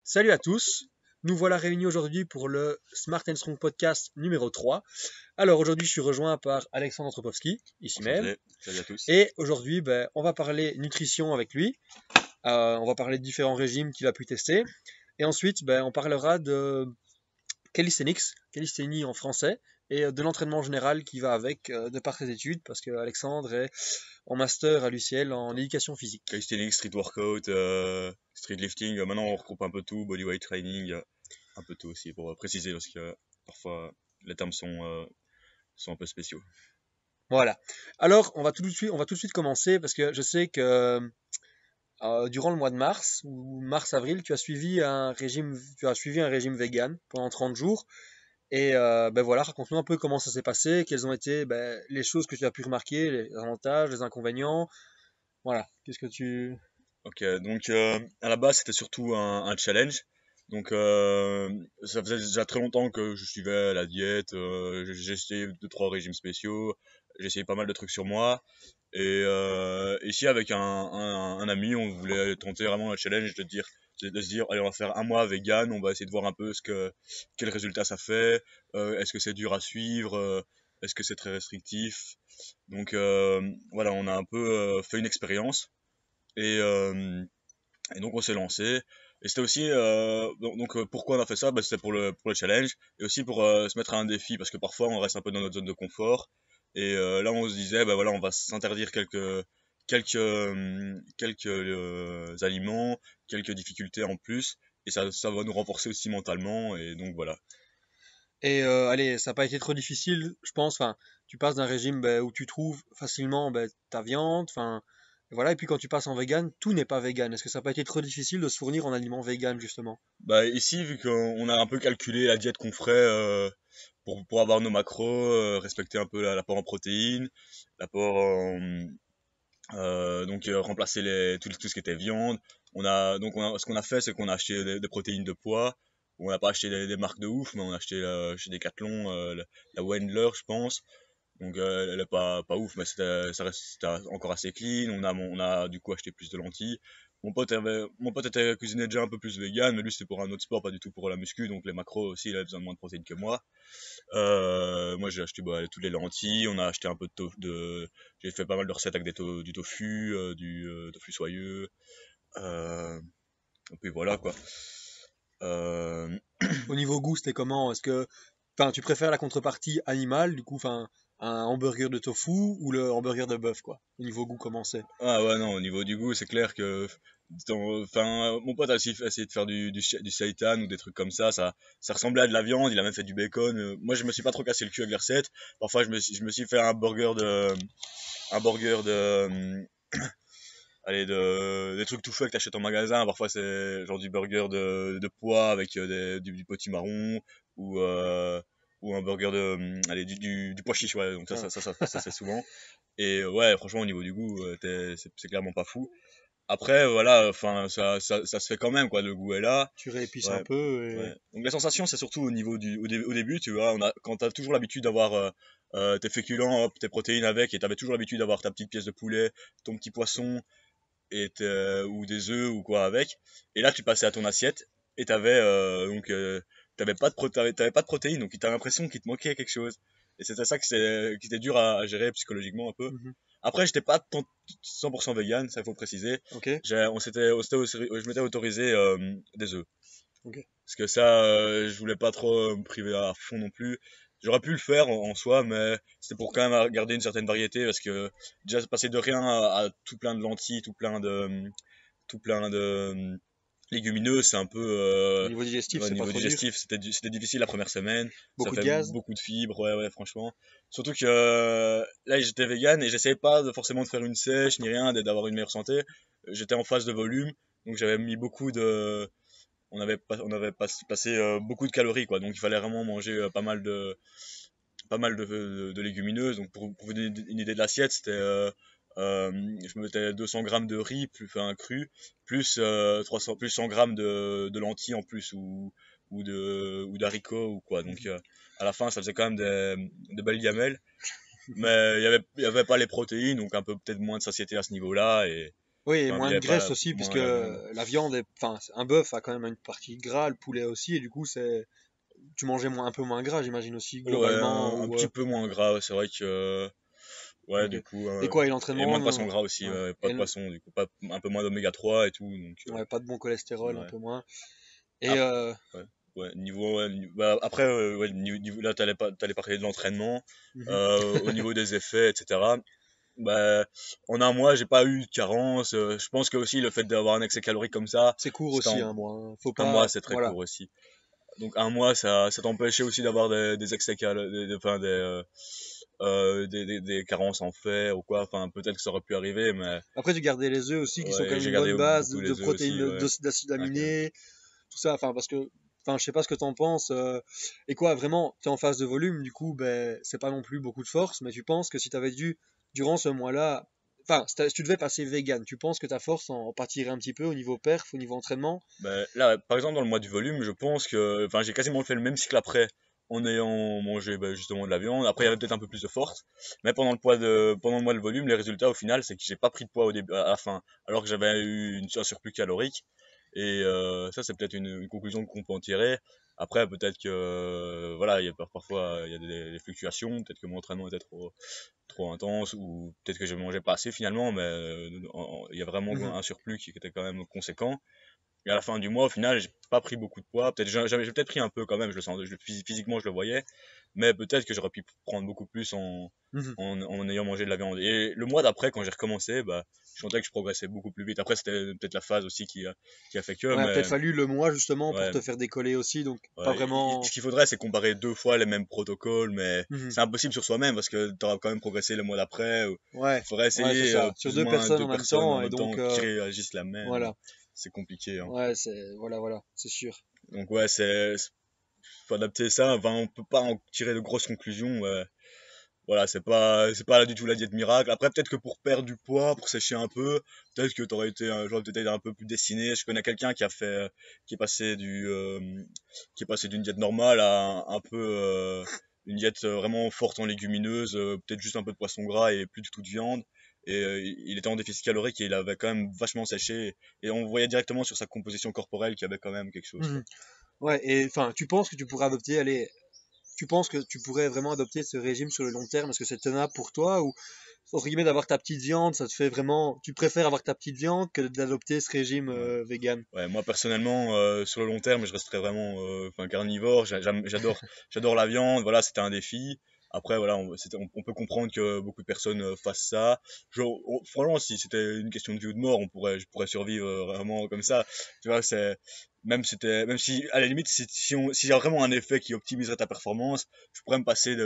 Salut à tous, nous voilà réunis aujourd'hui pour le Smart and Strong podcast numéro 3. Alors aujourd'hui je suis rejoint par Alexandre Antropovski, ici même, Enchanté, salut à tous. et aujourd'hui on va parler nutrition avec lui. On va parler de différents régimes qu'il a pu tester, et ensuite on parlera de calisthénie en français, et de l'entraînement général qui va avec de par ses études, parce que Alexandre est en master à l'UCL en éducation physique. Calisthenics, street workout, street lifting, maintenant on regroupe un peu tout, bodyweight training, un peu tout aussi pour préciser parce que parfois les termes sont un peu spéciaux. Voilà. Alors on va tout de suite commencer parce que je sais que durant le mois de mars ou mars-avril, tu as suivi un régime vegan pendant 30 jours. Et voilà, raconte-nous un peu comment ça s'est passé, quelles ont été les choses que tu as pu remarquer, les avantages, les inconvénients. Voilà, qu'est-ce que tu... Ok, donc à la base c'était surtout un challenge. Donc ça faisait déjà très longtemps que je suivais la diète, j'ai essayé 2-3 régimes spéciaux, j'ai essayé pas mal de trucs sur moi. Et ici avec un ami, on voulait tenter vraiment le challenge de se dire allez, on va faire un mois vegan, on va essayer de voir un peu quel résultat ça fait, est-ce que c'est dur à suivre, est-ce que c'est très restrictif. Donc voilà, on a un peu fait une expérience. Et, euh, et donc on s'est lancé. Et c'était aussi pourquoi on a fait ça, c'était pour le challenge et aussi pour se mettre à un défi parce que parfois on reste un peu dans notre zone de confort. Et là on se disait voilà, on va s'interdire quelques aliments, quelques difficultés en plus et ça va nous renforcer aussi mentalement et donc voilà. Et allez, ça n'a pas été trop difficile, je pense. Enfin, tu passes d'un régime où tu trouves facilement ta viande, enfin, voilà. Et puis quand tu passes en vegan, tout n'est pas vegan. Est-ce que ça n'a pas été trop difficile de se fournir en aliments vegan, justement? Bah ici vu qu'on a un peu calculé la diète qu'on ferait pour avoir nos macros, respecter un peu l'apport en protéines, l'apport en, remplacer tout ce qui était viande. Ce qu'on a fait, c'est qu'on a acheté des protéines de poids. On n'a pas acheté des marques de ouf, mais on a acheté chez Decathlon la Wendler, je pense. Donc elle est pas ouf, mais c'était encore assez clean. On a du coup acheté plus de lentilles. Mon pote était cuisiné déjà un peu plus vegan, mais lui c'était pour un autre sport, pas du tout pour la muscu. Donc les macros aussi, il avait besoin de moins de protéines que moi. Moi j'ai acheté toutes les lentilles, on a acheté un peu j'ai fait pas mal de recettes avec du tofu, du tofu soyeux, euh, et puis voilà quoi. Euh, Au niveau goût, c'était comment? Est-ce que, enfin, tu préfères la contrepartie animale, du coup, enfin, un hamburger de tofu ou le hamburger de bœuf, quoi? Au niveau goût, comment c'est? ah ouais non, au niveau du goût c'est clair que enfin mon pote a aussi essayé de faire du seitan ou des trucs comme ça ressemblait à de la viande, il a même fait du bacon. Moi je me suis pas trop cassé le cul avec les recettes. Parfois je me suis fait un burger de allez, des trucs tout faits que t'achètes en magasin. Parfois, c'est genre du burger de pois avec du potimarron ou, ou un burger allez, du pois chiche, ouais. Donc Ah, ça c'est souvent. Et ouais, franchement, au niveau du goût, c'est clairement pas fou. Après, voilà, enfin, ça se fait quand même, quoi. Le goût est là. tu réépices un Ouais. peu Ouais. et... Donc les sensations, c'est surtout au début, tu vois, quand t'as toujours l'habitude d'avoir tes féculents, hop, tes protéines avec, et t'avais toujours l'habitude d'avoir ta petite pièce de poulet, ton petit poisson, ou des œufs ou quoi avec. Et là, tu passais à ton assiette et t'avais pas de protéines, donc t'as l'impression qu'il te manquait quelque chose. Et c'était ça qui était dur à gérer psychologiquement un peu. Mhm. Après, j'étais pas 100% vegan, ça il faut préciser. Ok, Je m'étais autorisé des œufs. ok. Parce que ça, je voulais pas trop me priver à fond non plus. J'aurais pu le faire en soi, mais c'était pour quand même garder une certaine variété parce que déjà passer de rien à tout plein de lentilles, tout plein de légumineuses, c'est un peu Au niveau digestif, au c'est pas niveau trop dur. digestif, c'était difficile la première semaine. Ça Beaucoup de fait gaz. beaucoup de fibres, ouais, ouais, franchement. Surtout que là, j'étais vegan et j'essayais pas forcément de faire une sèche ni rien, d'avoir une meilleure santé. J'étais en phase de volume, donc j'avais mis on avait passé beaucoup de calories quoi, donc il fallait vraiment manger pas mal de légumineuses. Donc pour vous donner une idée de l'assiette, je me mettais 200 grammes de riz plus enfin cru, plus 100 grammes de lentilles en plus ou d'haricots ou quoi. Donc à la fin ça faisait quand même des belles gamelles, mais il y avait pas les protéines, donc un peu peut-être moins de satiété à ce niveau-là. Oui, et Enfin, il moins n'y de avait graisse pas aussi, parce moins la viande. que la viande, enfin, un bœuf a quand même une partie gras, le poulet aussi, et du coup, tu mangeais un peu moins gras, j'imagine aussi, Ouais, globalement, un ou, petit peu moins gras, ouais, c'est vrai que, ouais, ok. du coup, Et quoi, et et moins de poissons l'entraînement, gras aussi, ouais. ouais, pas de poissons, du coup, pas, un peu moins d'oméga 3 et tout, donc, Ouais, pas de bon cholestérol, un ouais. peu moins. Et, Ap- ouais, ouais, niveau, ouais, bah, après, ouais, là, t'allais parler de l'entraînement, mhm. au niveau des effets, etc. Bah, en un mois, j'ai pas eu de carence. Je pense que aussi le fait d'avoir un excès calorique comme ça, C'est court c'était aussi, un mois, hein. Faut un mois, pas, c'est très voilà. court aussi. Donc un mois, ça t'empêchait aussi d'avoir des excès enfin des carences en fer ou quoi. Enfin, peut-être que ça aurait pu arriver, mais Après, tu gardais les œufs aussi, qui sont quand ouais, même j'ai une gardé bonne base beaucoup de les œufs protéines, aussi, ouais. d'acides Ok. aminés, tout ça, enfin, parce que, enfin, je sais pas ce que t'en penses, et quoi, vraiment, t'es en phase de volume, du coup, ben, c'est pas non plus beaucoup de force, mais tu penses que si t'avais dû, durant ce mois-là, enfin, si tu devais passer vegan, tu penses que ta force en pâtirait un petit peu au niveau perf, au niveau entraînement? Ben, là, par exemple, dans le mois du volume, je pense que, enfin, j'ai quasiment fait le même cycle après, en ayant mangé ben, justement de la viande. Après, il y avait peut-être un peu plus de force, mais pendant le mois de volume, les résultats au final, c'est que j'ai pas pris de poids au début, à la fin, alors que j'avais eu un surplus calorique. Et ça, c'est peut-être une conclusion qu'on peut en tirer. Après, peut-être que, voilà, il y a parfois il y a des fluctuations, peut-être que mon entraînement était trop intense, ou peut-être que je mangeais pas assez finalement, mais il y a vraiment Mhm. un surplus qui était quand même conséquent. Et à la fin du mois, au final, j'ai pas pris beaucoup de poids. Peut-être j'ai peut-être pris un peu quand même. Je le sens, physiquement, je le voyais. Mais peut-être que j'aurais pu prendre beaucoup plus Mhm. en ayant mangé de la viande. Et le mois d'après, quand j'ai recommencé, bah, je sentais que je progressais beaucoup plus vite. Après, c'était peut-être la phase aussi qui a fait que. Ouais, il a peut-être Mais fallu le mois, justement, pour ouais, te faire décoller aussi, donc pas ouais. Ce vraiment. qu'il faudrait, c'est comparer 2 fois les mêmes protocoles. Mais Mhm. c'est impossible sur soi-même parce que tu auras quand même progressé le mois d'après. Ouais, Il faudrait ouais, c'est essayer ça. Sur plus ou deux moins personnes deux en même personnes en temps, et même donc, temps qui réagissent la même. voilà. C'est compliqué, hein. Ouais, voilà, c'est sûr. Donc ouais, faut adapter ça. Enfin, on peut pas en tirer de grosses conclusions. Voilà, c'est pas là du tout la diète miracle. Après, peut-être que pour perdre du poids, pour sécher un peu, peut-être que j'aurais peut-être été un peu plus dessiné. Je connais quelqu'un qui est passé qui est passé d'une diète normale à un peu, une diète vraiment forte en légumineuses, peut-être juste un peu de poisson gras et plus du tout de viande. Et il était en déficit calorique et il avait quand même vachement séché. Et on voyait directement sur sa composition corporelle qu'il y avait quand même quelque chose, quoi. Mhm. Ouais, et enfin, tu penses que tu pourrais adopter, allez, tu penses que tu pourrais vraiment adopter ce régime sur le long terme? Est-ce que c'est tenable pour toi? Ou, entre guillemets, d'avoir ta petite viande, ça te fait vraiment. Tu préfères avoir ta petite viande que d'adopter ce régime Ouais. vegan? Ouais, moi personnellement, sur le long terme, je resterai vraiment enfin, carnivore. J'adore la viande. Voilà, c'était un défi. Après, voilà, on peut comprendre que beaucoup de personnes fassent ça. Franchement, si c'était une question de vie ou de mort, je pourrais survivre vraiment comme ça. Tu vois, même si, à la limite, s'il y a vraiment un effet qui optimiserait ta performance, je pourrais me passer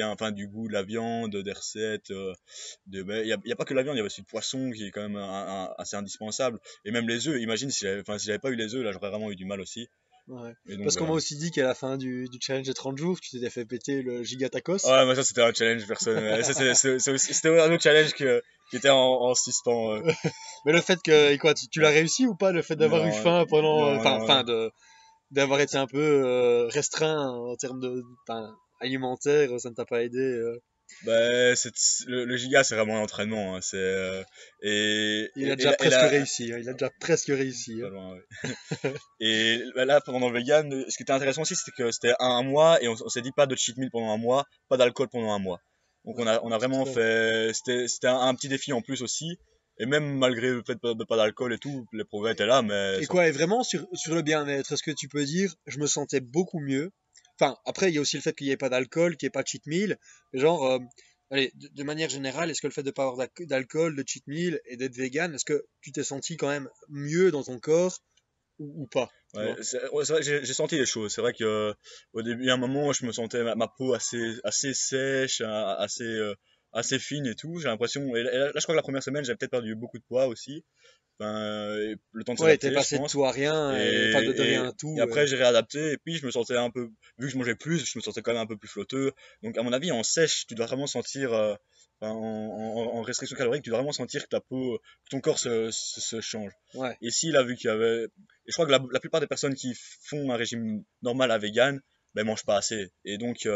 enfin, du goût de la viande, des recettes, mais il y a pas que la viande, il y a aussi le poisson qui est quand même assez indispensable. Et même les œufs, imagine si j'avais pas eu les œufs, là j'aurais vraiment eu du mal aussi. Ouais. Et donc Parce qu'on voilà. m'a aussi dit qu'à la fin du challenge des 30 jours, tu t'étais fait péter le giga tacos. Ouais, mais ça c'était un challenge personnel. Ça, c'était un autre challenge qui était en suspens. Mais le fait que, et quoi, tu l'as Ouais. réussi ou pas, le fait d'avoir eu Non, faim pendant, non, non. d'avoir été un peu restreint en termes enfin, alimentaire, ça ne t'a pas aidé. Bah, le giga c'est vraiment un entraînement, hein. Il a déjà Et presque réussi, hein, il a déjà presque réussi, pas hein. loin, ouais. Et bah, là, pendant le vegan, ce qui était intéressant aussi, c'était que c'était un mois et on s'est dit pas de cheat meal pendant un mois, pas d'alcool pendant un mois. Donc on a C'est vraiment trop. fait, c'était un petit défi en plus aussi. Et même malgré le fait de pas d'alcool et tout, les progrès étaient là, mais Et quoi, et vraiment sur le bien-être, est-ce que tu peux dire, je me sentais beaucoup mieux. Enfin, après, il y a aussi le fait qu'il n'y ait pas d'alcool, qu'il n'y ait pas de cheat meal. Genre, allez, de manière générale, est-ce que le fait de ne pas avoir d'alcool, de cheat meal et d'être vegan, est-ce que tu t'es senti quand même mieux dans ton corps ou pas, tu ouais, vois? c'est vrai que j'ai senti les choses. C'est vrai que au début, il y a un moment, je me sentais ma peau assez sèche, assez fine et tout. J'ai l'impression, là, je crois que la première semaine, j'avais peut-être perdu beaucoup de poids aussi. Enfin, et le temps de Ouais, t'es s'adapter, je passé de pense. tout à rien, et, enfin de rien à Et tout. après, j'ai réadapté. Et puis, je me sentais un peu, vu que je mangeais plus, je me sentais quand même un peu plus flotteux. Donc, à mon avis, en sèche, tu dois vraiment sentir, enfin, en restriction calorique, tu dois vraiment sentir que ta peau, que ton corps se change. Ouais. Et ici, là, vu qu'il y avait, et je crois que la plupart des personnes qui font un régime normal à vegan, ben, ils mangent pas assez. Et donc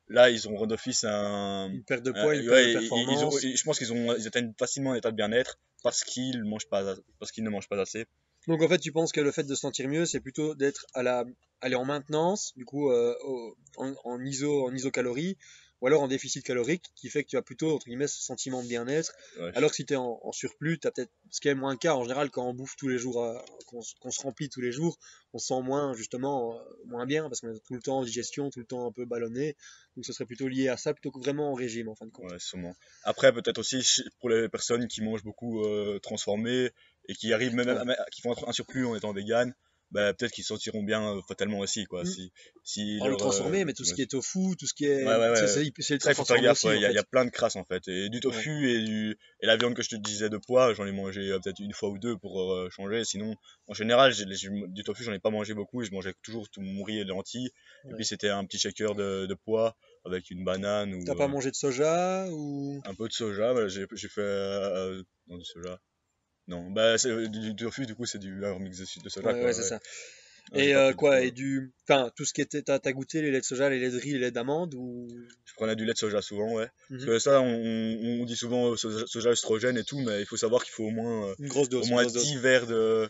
là, ils ont d'office Une perte de poids, une perte de ouais, performance. je pense ils atteignent facilement un état de bien-être parce qu'ils ne mangent pas assez. Donc en fait, tu penses que le fait de se sentir mieux, c'est plutôt d'être aller en maintenance, du coup, en isocalories, ou alors en déficit calorique, qui fait que tu as plutôt, entre guillemets, ce sentiment de bien-être. Ouais, Alors que si tu es en surplus, tu as peut-être, ce qui est moins le cas en général quand on bouffe tous les jours, qu'on se remplit tous les jours, on se sent moins, justement, moins bien, parce qu'on est tout le temps en digestion, tout le temps un peu ballonné. Donc ce serait plutôt lié à ça, plutôt que vraiment en régime, en fin de compte. ouais, sûrement. Après, peut-être aussi pour les personnes qui mangent beaucoup transformé et qui arrivent même Ouais. qui font un surplus en étant vegan, bah, peut-être qu'ils se sentiront bien fatalement aussi, quoi. Mm. Si Alors le leur, transformé, mais tout ce qui est tofu, tout ce qui est... ouais, ouais, C'est ouais. c'est ultra Ça, il faut faire transformé gaffe. aussi, Ouais. en Il y fait. a plein de crasses en fait. Et du Ouais. tofu et la viande que je te disais de pois, j'en ai mangé peut-être une fois ou deux pour changer. Sinon, en général, du tofu, j'en ai pas mangé beaucoup. Je mangeais toujours tout mon riz et lentilles. Et puis Ouais. c'était un petit shaker de pois avec une banane T'as ou pas mangé de soja ou... un peu de soja. Voilà, j'ai fait non, du soja. Non, bah du tofu, du coup, c'est un mix de soja, Ouais, ouais, quoi. c'est Ouais. ça. Non, j'ai Et pas pris de quoi, pois. et enfin, tout ce qui était, t'as goûté les laits de soja, les laits de riz, les laits d'amande ou... Je prenais du lait de soja souvent, ouais. Parce Mhm. que ça, on dit souvent soja œstrogène et tout, mais il faut savoir qu'il faut au Une moins grosse dose. 10 verres de.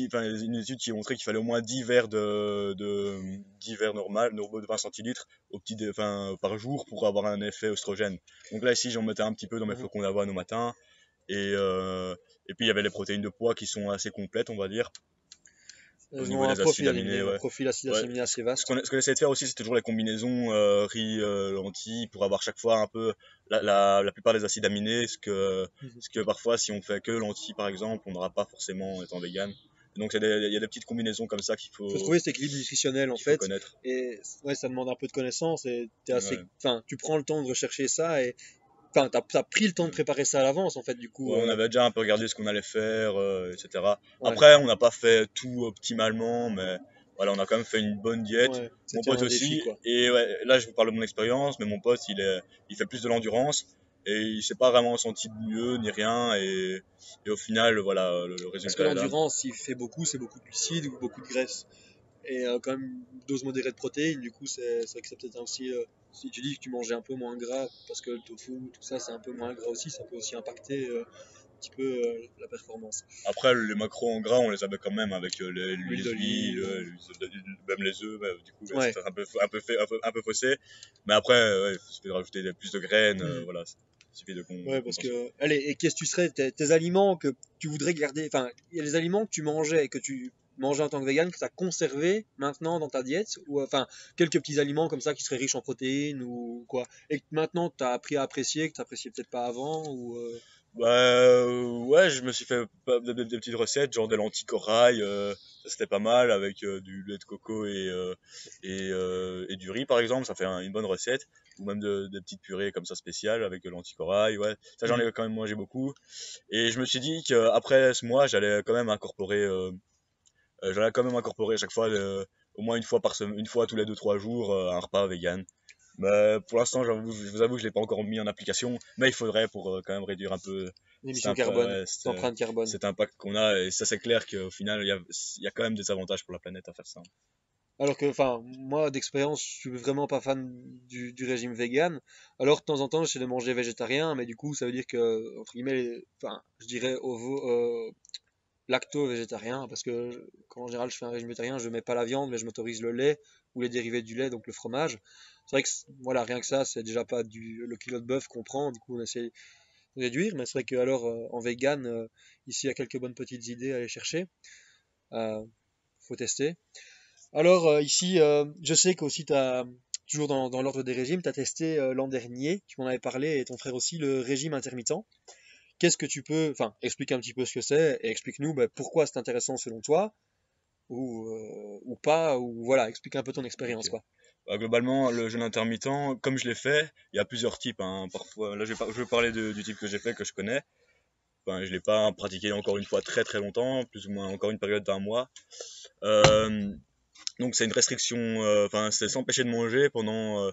Enfin, une étude qui a montré qu'il fallait au moins 10 verres 10 verres normaux de 20 centilitres enfin, par jour pour avoir un effet oestrogène. Donc là, ici, j'en mettais un petit peu dans mes Mhm. flocons d'avoine au matin. Et, euh, et puis, il y avait les protéines de pois qui sont assez complètes, on va dire, au Ils niveau ont un des acides profil aminés, aminé, un ouais. profil acide Ouais. aminé assez vaste. Ce qu'on essaie de faire aussi, c'est toujours les combinaisons riz, lentilles, pour avoir chaque fois un peu la plupart des acides aminés, Mhm. ce que parfois, si on fait que lentilles par exemple, on n'aura pas forcément en étant vegan. Donc il y a des petites combinaisons comme ça Faut trouver cet équilibre nutritionnel, en qu'il faut fait. connaître. Et ouais, ça demande un peu de connaissance et t'es assez, Ouais. enfin, tu prends le temps de rechercher ça et, enfin, t'as pris le temps de préparer ça à l'avance, en fait, du coup. Ouais, on avait déjà un peu regardé ce qu'on allait faire, etc. Ouais, Après, on n'a pas fait tout optimalement, mais voilà, on a quand même fait une bonne diète. ouais, Mon c'était pote un défi, aussi. quoi. Et ouais, là, je vous parle de mon expérience, mais mon pote, il fait plus de l'endurance et il s'est pas vraiment senti mieux ni rien. Et au final, voilà, le Parce que résultat est là. l'endurance, s'il fait beaucoup, c'est beaucoup de glucides ou beaucoup de graisse. Et quand même une dose modérée de protéines, du coup, c'est vrai que c'est peut-être aussi, si tu dis que tu mangeais un peu moins gras, parce que le tofu, tout ça, c'est un peu moins gras aussi, ça peut aussi impacter un petit peu la performance. Après, les macros en gras, on les avait quand même avec L'huile les huiles, d'olive. même les œufs. Du coup, ouais, Ouais. c'était un peu faussé. Mais après, ouais, il suffit de rajouter plus de graines. Mhm. Voilà, il suffit de Ouais, parce compenser. que, allez, et qu'est-ce que tu serais, tes aliments que tu voudrais garder, enfin, il y a les aliments que tu mangeais et que tu mangeais en tant que vegan, que tu as conservé maintenant dans ta diète, ou enfin, quelques petits aliments comme ça qui seraient riches en protéines ou quoi, et que maintenant tu as appris à apprécier, que tu appréciais peut-être pas avant, ou. Ouais, je me suis fait des petites recettes, genre des lentilles corail, ça c'était pas mal, avec du lait de coco et du riz par exemple, ça fait une bonne recette, ou même des petites purées comme ça spéciales avec lentilles corail, ouais, ça j'en Mhm. ai quand même mangé beaucoup, et je me suis dit qu'après ce mois, j'allais quand même incorporer à chaque fois, au moins une fois par semaine, une fois tous les 2-3 jours, un repas vegan. Mais pour l'instant, je vous avoue que je l'ai pas encore mis en application, mais il faudrait pour quand même réduire un peu L'émission carbone, ouais, l'empreinte carbone. cet impact qu'on a. Et ça, c'est clair qu'au final, il y a quand même des avantages pour la planète à faire ça. Alors que, enfin, moi d'expérience, je suis vraiment pas fan du régime vegan. Alors de temps en temps, j'essaie de manger végétarien, mais du coup, ça veut dire que, entre guillemets, enfin, je dirais lacto-végétarien, parce que quand en général je fais un régime végétarien, je mets pas la viande, mais je m'autorise le lait ou les dérivés du lait, donc le fromage. C'est vrai que, voilà, rien que ça, c'est déjà pas le kilo de bœuf qu'on prend, du coup on essaie de réduire, mais c'est vrai que alors en vegan, ici il y a quelques bonnes petites idées à aller chercher. Euh, Faut tester. Alors ici, je sais qu'aussi tu as, toujours dans l'ordre des régimes, tu as testé l'an dernier, tu m'en avais parlé, et ton frère aussi, le régime intermittent. Qu'est-ce que tu peux, enfin, explique un petit peu ce que c'est, et explique-nous pourquoi c'est intéressant selon toi, ou pas, ou voilà, explique un peu ton Ok. expérience, quoi. Bah, globalement, le jeûne intermittent, comme je l'ai fait, il y a plusieurs types, hein. Parfois, là, je vais parler du type que j'ai fait, que je connais. Enfin, je l'ai pas pratiqué encore une fois très très longtemps, plus ou moins encore une période d'un mois. Euh, donc c'est une restriction, enfin c'est s'empêcher de manger pendant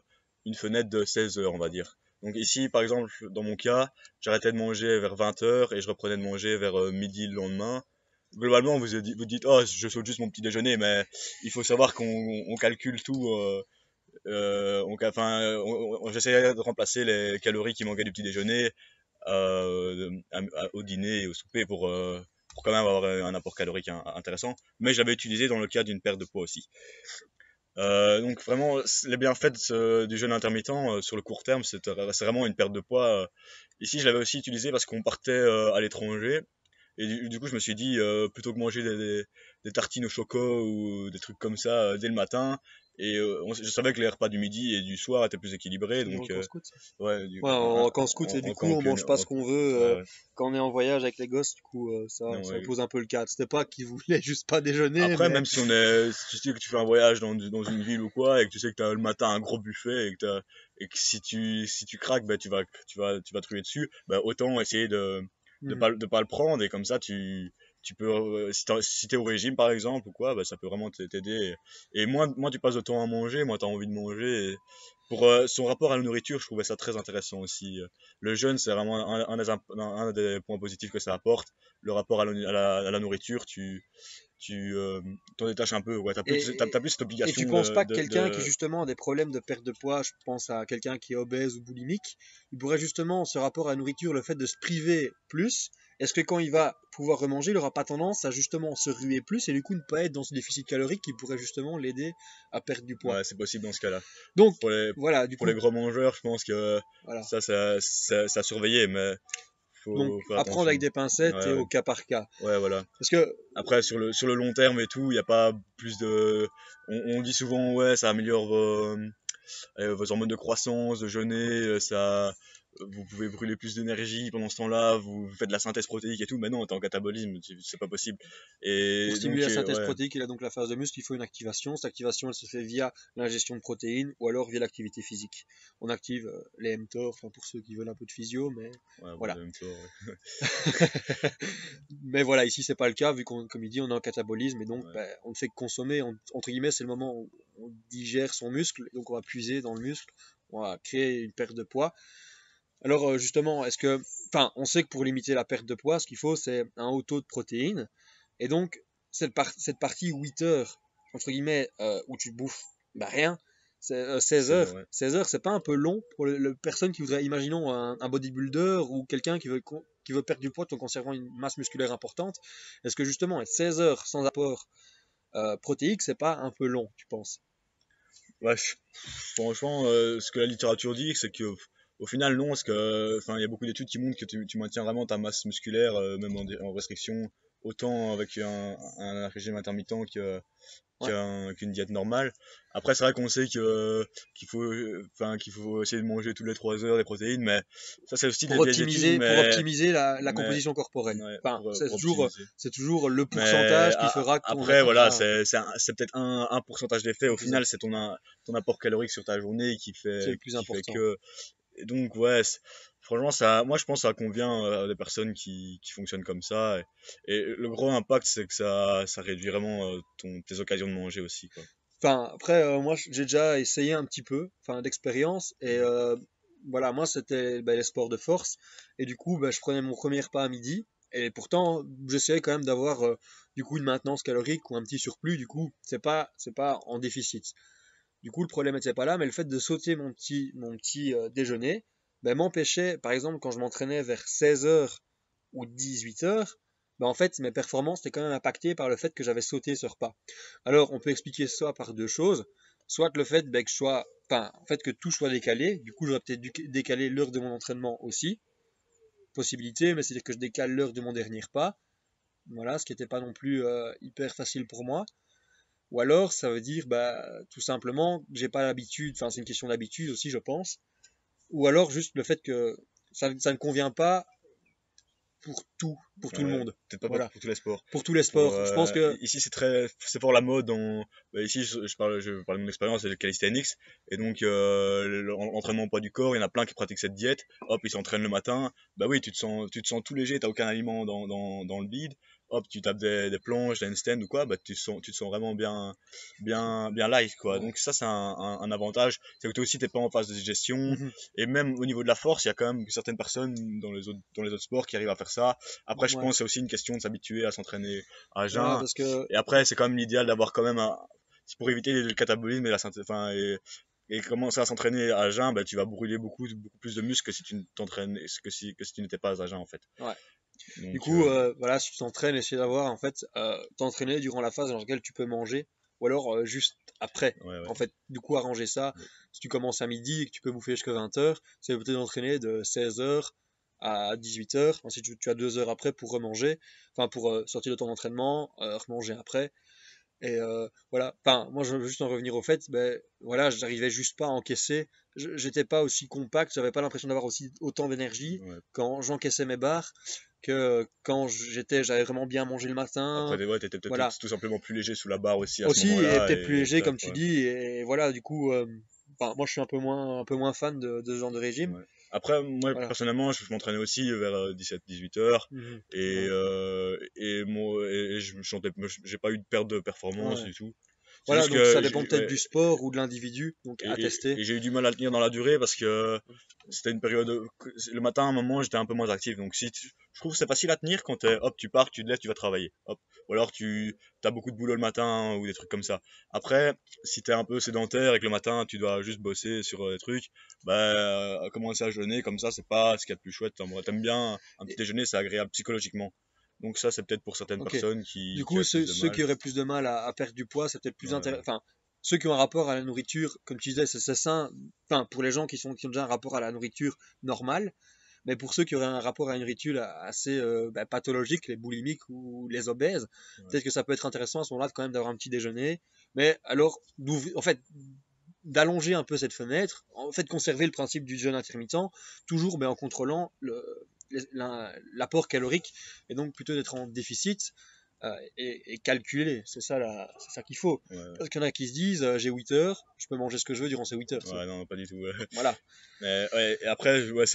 une fenêtre de 16 heures, on va dire. Donc ici, par exemple, dans mon cas, j'arrêtais de manger vers 20 heures et je reprenais de manger vers midi le lendemain. Globalement, vous dites, oh, je saute juste mon petit déjeuner, mais il faut savoir qu'on calcule tout. J'essayais de remplacer les calories qui manquaient du petit déjeuner au dîner et au souper pour quand même avoir un apport calorique intéressant. Mais j'avais utilisé dans le cas d'une perte de poids aussi. Donc vraiment, les bienfaits du jeûne intermittent sur le court terme, c'est vraiment une perte de poids. Ici, je l'avais aussi utilisé parce qu'on partait à l'étranger. Et du coup, je me suis dit, plutôt que manger des tartines au choco ou des trucs comme ça dès le matin, et je savais que les repas du midi et du soir étaient plus équilibrés. Dans le Donc, camp scout. ouais, Ouais, en camp scout, et du coup, on mange pas ce qu'on veut ouais, ouais. quand on est en voyage avec les gosses. Du coup, Non, ça ouais. pose un peu le cadre. C'était pas qu'ils voulaient juste pas déjeuner, Après, mais même si si tu sais que tu fais un voyage dans une ville ou quoi, et que tu sais que tu as le matin un gros buffet, et que si tu craques, bah, tu vas te ruer dessus, bah, autant essayer Mhm. de pas le prendre, et comme ça, tu peux, si t'es au régime par exemple ou quoi, bah, ça peut vraiment t'aider. Et moins tu passes de temps à manger, moins tu as envie de manger. Et pour son rapport à la nourriture, je trouvais ça très intéressant aussi. Le jeûne, c'est vraiment un des points positifs que ça apporte. Le rapport à la nourriture, tu t'en détaches un peu. Ouais, t'as plus cette Et tu obligation penses pas que quelqu'un qui justement a des problèmes de perte de poids, je pense à quelqu'un qui est obèse ou boulimique, il pourrait justement, ce rapport à la nourriture, le fait de se priver plus, est-ce que quand il va pouvoir remanger, il aura pas tendance à justement se ruer plus et du coup ne pas être dans ce déficit calorique qui pourrait justement l'aider à perdre du poids? Ouais, c'est possible dans ce cas-là. Donc Pour les, voilà, du pour les coup, gros mangeurs, je pense que voilà. ça a surveillé, mais Donc faut faire apprendre avec attention. des pincettes et Ouais, au cas par cas. ouais, voilà. Parce que Après, sur le long terme et tout, il n'y a pas plus de. On dit souvent, ouais, ça améliore vos hormones de croissance, de jeûner, vous pouvez brûler plus d'énergie pendant ce temps-là, vous faites de la synthèse protéique et tout, mais non, t'es en catabolisme, c'est pas possible. pour Et stimuler donc, la synthèse ouais, protéique, il a donc la phase de muscle, il faut une activation. Cette activation, elle se fait via l'ingestion de protéines ou alors via l'activité physique. On active les mTOR, enfin pour ceux qui veulent un peu de physio, mais ouais, bon, en voilà. même temps, ouais. Mais voilà, ici c'est pas le cas, vu qu'on, comme il dit, on est en catabolisme et donc Ouais. ben, on ne fait que consommer. Entre guillemets, c'est le moment où on digère son muscle, et donc on va puiser dans le muscle, on va créer une perte de poids. Alors justement, enfin, on sait que pour limiter la perte de poids, ce qu'il faut, c'est un haut taux de protéines. Et donc, cette partie 8 heures, entre guillemets, où tu bouffes bah, rien, c'est 16 16 heures. heures, ouais. 16 heures, c'est pas un peu long pour le personne qui voudrait, imaginons un bodybuilder ou quelqu'un qui veut perdre du poids tout en conservant une masse musculaire importante. Est-ce que justement, 16 heures sans apport protéique, c'est pas un peu long, tu penses? Ouais, franchement, ce que la littérature dit, c'est que au final, non, parce que, enfin, il y a beaucoup d'études qui montrent que tu maintiens vraiment ta masse musculaire, même en restriction, autant avec un régime intermittent Ouais. qu'une diète normale. Après, c'est vrai qu'on sait qu'il faut essayer de manger toutes les 3 heures des protéines, mais ça, c'est aussi des vieilles études, Pour optimiser la mais, composition corporelle. ouais, Enfin, pour optimiser. c'est toujours le Mais pourcentage qui fera qu'on après, voilà, atteindra c'est peut-être un pourcentage d'effet. Au final, exact. c'est ton apport calorique sur ta journée Qui est le plus qui fait important. que. Et donc, ouais, franchement, ça, moi, je pense que ça convient à des personnes qui fonctionnent comme ça. Et le gros impact, c'est que ça réduit vraiment tes occasions de manger aussi, quoi. Enfin, après, moi, j'ai déjà essayé un petit peu, enfin, d'expérience, et voilà, moi, c'était ben, les sports de force, et du coup, ben, je prenais mon premier repas à midi, et pourtant, j'essayais quand même d'avoir, du coup, une maintenance calorique ou un petit surplus, du coup, c'est pas en déficit. Du coup, le problème n'était pas là, mais le fait de sauter mon petit déjeuner, ben, m'empêchait, par exemple, quand je m'entraînais vers 16 heures ou 18 heures, ben, en fait, mes performances étaient quand même impactées par le fait que j'avais sauté ce repas. Alors, on peut expliquer ça par deux choses. Soit le fait ben, que enfin, en fait, que tout soit décalé. Du coup, j'aurais peut-être dû décaler l'heure de mon entraînement aussi. Possibilité, mais c'est-à-dire que je décale l'heure de mon dernier repas. Voilà, ce qui n'était pas non plus hyper facile pour moi. Ou alors, ça veut dire bah, tout simplement que j'ai pas l'habitude, enfin, c'est une question d'habitude aussi, je pense. Ou alors juste le fait que ça ne convient pas pour tout le Ouais, monde. peut-être pas Voilà, pour tous les sports. pour tous les sports. Je pense que Ici, c'est pour la mode. Bah, ici, je parle de mon expérience, c'est le calisthenics. Et donc, l'entraînement au poids du corps, il y en a plein qui pratiquent cette diète. Hop, ils s'entraînent le matin. Bah oui, tu te sens tout léger, t'as aucun aliment dans le bide. Hop, tu tapes des planches, des handstands ou quoi, bah tu te sens vraiment bien light, quoi. ouais. Donc ça, c'est un avantage. C'est que toi aussi, t'es pas en phase de digestion. Mhm. Et même au niveau de la force, il y a quand même certaines personnes dans les autres sports qui arrivent à faire ça. Après, je Ouais. pense que c'est aussi une question de s'habituer à s'entraîner à Voilà, jeun. parce que Et après, c'est quand même l'idéal d'avoir quand même c'est pour éviter le catabolisme et la synthèse, enfin, et commencer à s'entraîner à jeun, bah, tu vas brûler beaucoup plus de muscles que si tu ne t'entraînes, que si tu n'étais pas à jeun en fait. Ouais. Du Donc, coup, voilà, si tu t'entraînes, essayer d'avoir, en fait, t'entraîner durant la phase dans laquelle tu peux manger, ou alors juste après. ouais, En fait, du coup, arranger ça. ouais. Si tu commences à midi et que tu peux bouffer jusqu'à 20h, c'est peut-être d'entraîner de 16h à 18h. Ensuite, tu as 2 heures après pour remanger, enfin, pour sortir de ton entraînement, remanger après. Et voilà, enfin, moi je veux juste en revenir au fait, ben voilà, j'arrivais juste pas à encaisser, j'étais pas aussi compact, j'avais pas l'impression d'avoir aussi autant d'énergie Ouais. quand j'encaissais mes barres que quand j'avais vraiment bien mangé le matin, Après, ouais, t'étais peut-être voilà. tout simplement plus léger sous la barre aussi à ce Aussi, et moment-là, peut-être plus et léger comme peut-être, tu ouais. dis, et voilà, du coup, enfin, moi je suis un peu moins fan de ce genre de régime, Ouais. Après, moi, voilà. personnellement, je m'entraînais aussi vers 17-18 heures. Mhm. Et, Ouais. je me sentais, j'ai pas eu de perte de performance Ouais. du tout. C'est Voilà, juste donc ça que dépend peut-être ouais, du sport ou de l'individu, donc à tester. et j'ai eu du mal à le tenir dans la durée parce que c'était une période, le matin, à un moment, j'étais un peu moins actif. Donc, je trouve que c'est facile à tenir quand hop, tu pars, tu te lèves, tu vas travailler. Hop. Ou alors, tu as beaucoup de boulot le matin ou des trucs comme ça. Après, si tu es un peu sédentaire et que le matin, tu dois juste bosser sur des trucs, bah, commencer à jeûner comme ça, c'est pas ce qu'il y a de plus chouette. T'aimes bien un petit Et- déjeuner, c'est agréable psychologiquement. Donc, ça, c'est peut-être pour certaines ok. personnes Du qui coup, avaient plus de ceux mal. qui auraient plus de mal à perdre du poids, c'est peut-être plus intéressant. Ouais, Enfin, ceux qui ont un rapport à la nourriture, comme tu disais, c'est sain. Enfin, pour les gens qui ont déjà un rapport à la nourriture normal, mais pour ceux qui auraient un rapport à une nourriture assez pathologique, les boulimiques ou les obèses, ouais, peut-être que ça peut être intéressant à ce moment-là quand même d'avoir un petit déjeuner. Mais alors, en fait, d'allonger un peu cette fenêtre, en fait, conserver le principe du jeûne intermittent, toujours mais en contrôlant l'apport calorique, et donc plutôt d'être en déficit et calculer. C'est ça qu'il faut. ouais. Parce qu'il y en a qui se disent j'ai 8 heures, je peux manger ce que je veux durant ces 8 heures. Ouais, non, pas du tout. Ouais. Voilà, Mais ouais, et après, ouais,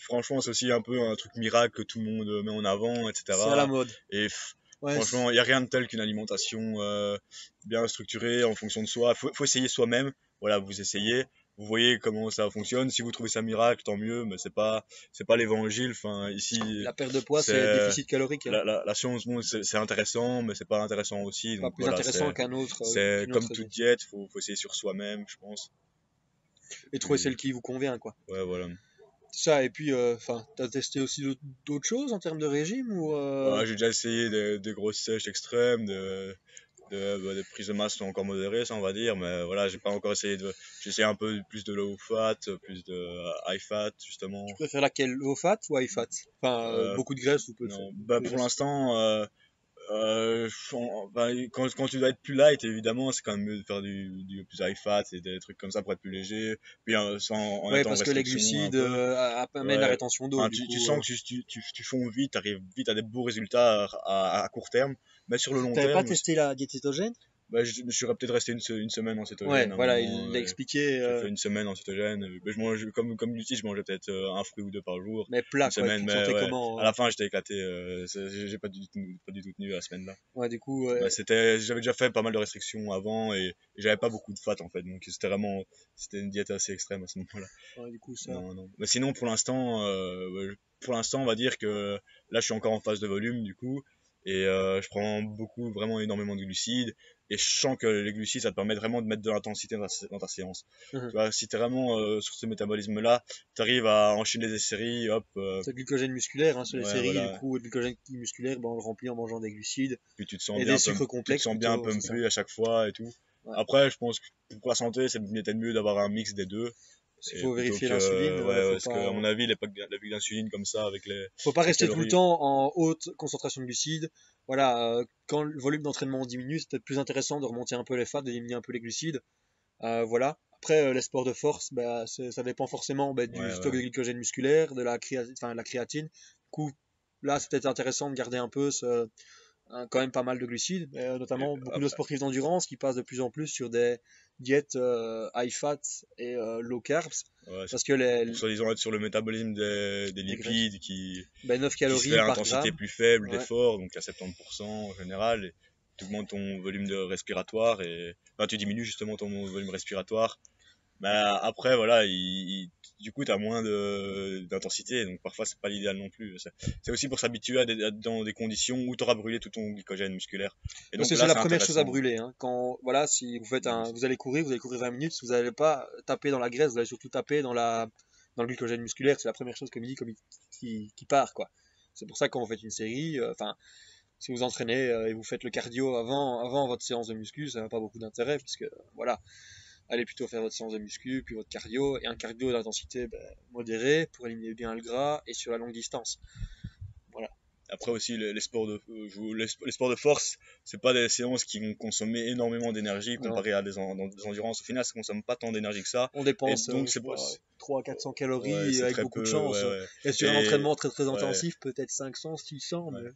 franchement, c'est aussi un peu un truc miracle que tout le monde met en avant, c'est à la etc. mode. Et Ouais, franchement, il n'y a rien de tel qu'une alimentation bien structurée en fonction de soi. Faut essayer soi-même. Voilà, vous essayez, vous voyez comment ça fonctionne. Si vous trouvez ça miracle, tant mieux. Mais c'est pas l'évangile. Enfin, ici, la perte de poids, c'est c'est déficit calorique, hein. la science. Bon, c'est intéressant, mais c'est pas intéressant aussi. Pas Donc plus voilà, intéressant c'est qu'une comme autre toute régime. diète. Faut essayer sur soi-même, je pense. Et trouver Puis, celle qui vous convient, quoi. ouais, voilà. Ça, et puis, enfin, t'as testé aussi d'autres choses en termes de régime ou Ouais, j'ai déjà essayé des grosses sèches extrêmes, des prises de masse sont encore modérées, ça on va dire, mais voilà, j'ai pas encore essayé j'ai essayé un peu plus de low fat, plus de high fat, justement. tu préfères laquelle, low fat ou high fat? Enfin, Euh, beaucoup de graisse ou non, peu bah de pour graisse? l'instant, bah, quand tu dois être plus light, évidemment, c'est quand même mieux de faire du plus high fat et des trucs comme ça pour être plus léger, puis en Ouais, étant en parce que les restriction un glucides peu. amènent la Ouais, rétention d'eau, enfin, du tu coup. sens que tu fonds vite, tu arrives vite à des beaux résultats à court terme, mais sur le long T'avais pas terme, testé la diète cétogène? bah, je me suis peut-être resté une semaine en cétogène Ouais, à un voilà, moment. il l'a expliqué, J'ai fait une semaine en cétogène. Mais je mange, comme Lucie, je mangeais peut-être un fruit ou deux par jour. mais Une plat, quoi. semaine, Tu te mais sentais ouais, comment? à la fin, j'étais éclaté. J'ai pas du tout tenu la semaine là. Ouais, du coup, Bah, j'avais déjà fait pas mal de restrictions avant et j'avais pas beaucoup de fat en fait. Donc c'était une diète assez extrême à ce moment-là. ouais, du coup, ça. Non, non. Mais sinon, pour l'instant, on va dire que là, je suis encore en phase de volume, du coup, et je prends vraiment énormément de glucides, et je sens que les glucides, ça te permet vraiment de mettre de l'intensité dans ta séance. Mhm. Tu vois, si t'es vraiment sur ce métabolisme-là, t'arrives à enchaîner des séries, hop, C'est le glycogène musculaire, hein, sur les ouais, séries, du voilà, coup, le glycogène musculaire, ben, on le remplit en mangeant des glucides puis tu te sens et bien, des sucres tu te complexes sens bien plutôt, c'est ça. pumpé à chaque fois et tout. Ouais. Après, je pense que pour la santé, c'est peut-être mieux d'avoir un mix des deux. Parce qu'il Et faut plutôt vérifier que, l'insuline, ouais, parce que, à mon avis, les pics d'insuline comme ça, avec faut pas les rester tout le calories. temps en haute concentration de glucides. Voilà, quand le volume d'entraînement diminue, c'est peut-être plus intéressant de remonter un peu les fats, d'éliminer un peu les glucides. Voilà. Après, les sports de force, bah, ça dépend forcément bah, du Ouais, stock de ouais. glycogène musculaire, de la créatine. Du coup, là, c'est peut-être intéressant de garder un peu quand même pas mal de glucides, Et notamment beaucoup de après, sportifs d'endurance qui passent de plus en plus sur des diètes high fat et low carbs, ouais, c'est parce que pour soi-disant être sur le métabolisme des les graisses, lipides ben, 9 qui se fait calories à par intensité gramme. plus faible Ouais. d'effort, donc à 70% en général, et tu augmentes ton volume respiratoire et enfin, tu diminues justement ton volume respiratoire Mais après, voilà, du coup, tu as moins d'intensité, donc parfois, c'est pas l'idéal non plus. C'est aussi pour s'habituer dans des conditions où tu auras brûlé tout ton glycogène musculaire. Et Parce donc que c'est là, la c'est première chose à intéressant. brûler, hein. Quand, voilà, si vous faites Oui, vous allez courir 20 minutes, vous n'allez pas taper dans la graisse, vous allez surtout taper dans le glycogène musculaire. C'est la première chose, comme il dit, qui part, quoi. C'est pour ça que quand vous faites une série, enfin, si vous entraînez et vous faites le cardio avant votre séance de muscu, ça n'a pas beaucoup d'intérêt, puisque, voilà, allez plutôt faire votre séance de muscu, puis votre cardio, et un cardio d'intensité modérée pour éliminer bien le gras et sur la longue distance. Voilà. après aussi, les sports les sports de force, c'est pas des séances qui vont consommer énormément d'énergie Non. comparé à dans des endurances. Au final, ça consomme pas tant d'énergie que ça. On Et dépense, donc, je sais c'est pas, pas, 300-400 ouais, calories c'est avec très beaucoup de peu, chance. ouais, ouais. Et sur un Et, entraînement très très ouais, intensif, peut-être 500, 600, ouais. mais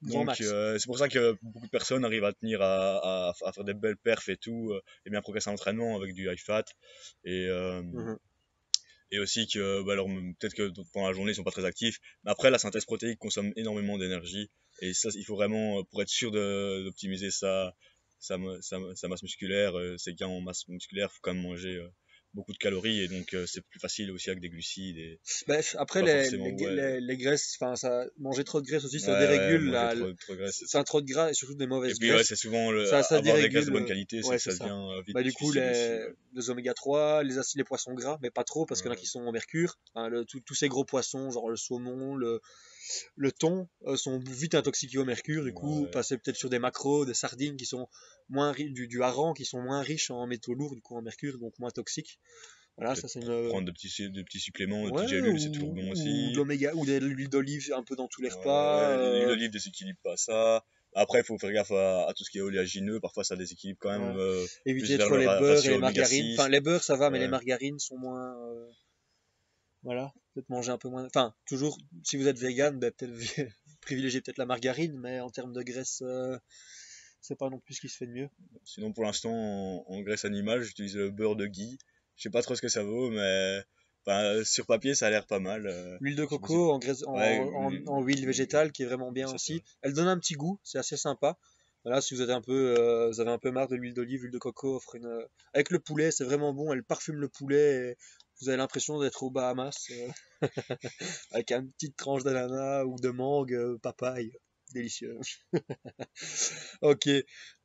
grand Donc, max. c'est pour ça que beaucoup de personnes arrivent à tenir à faire des belles perfs et tout, et bien progresser en entraînement avec du high fat. Et, Mhm. et aussi que, bah, alors, peut-être que pendant la journée, ils sont pas très actifs. Mais après, la synthèse protéique consomme énormément d'énergie. Et ça, il faut vraiment, pour être sûr d'optimiser sa masse musculaire, ses gains en masse musculaire, faut quand même manger beaucoup de calories. Et donc, c'est plus facile aussi avec des glucides. Et Bref, après pas forcément, les graisses, enfin ça, manger trop de graisse aussi, ouais, ça ouais, dérégule manger trop de graisse. c'est un trop de gras et surtout des Et mauvaises puis, ouais, graisses. c'est souvent Ça avoir des graisses de dérégule, bonne qualité, ouais, c'est ça ça. devient vite Bah, du coup, difficile aussi. les oméga 3, les poissons gras, mais pas trop parce qu'il y en a Ouais. qui sont au mercure. Hein, tous ces gros poissons, genre le saumon, le thon, sont vite intoxiqués au mercure. Du coup, Ouais. passer peut-être sur des macros, des sardines qui sont du hareng qui sont moins riches en métaux lourds, du coup en mercure, donc moins toxiques. Voilà, ça Peut-être c'est une. prendre des petits suppléments, des Ouais, petites gélules, c'est toujours bon ou de aussi. l'oméga, ou de l'huile d'olive un peu dans tous les Ouais, repas. ouais, l'huile d'olive déséquilibre pas ça. Après, il faut faire gaffe à tout ce qui est oléagineux. Parfois, ça déséquilibre quand même Ouais. plus Éviter vers trop le les beurres et ratio les oméga margarines. Enfin, 6. les beurres ça va, mais les Ouais, margarines sont moins. Voilà, peut-être manger un peu moins. Enfin, toujours, si vous êtes vegan, ben, peut-être privilégier peut-être la margarine, mais en termes de graisse, c'est pas non plus ce qui se fait de mieux. sinon, pour l'instant, en graisse animale, j'utilise le beurre de ghee. Je sais pas trop ce que ça vaut, mais enfin, sur papier, ça a l'air pas mal. L'huile de Je sais pas si... coco en graisse, Ouais, en huile végétale qui est vraiment bien ça aussi. Elle donne un petit goût, c'est assez sympa. Voilà, si vous avez un peu marre de l'huile d'olive, l'huile de coco offre une. Avec le poulet, c'est vraiment bon. Elle parfume le poulet. Et vous avez l'impression d'être aux Bahamas avec une petite tranche d'ananas ou de mangue, papaye. Délicieux. Ok.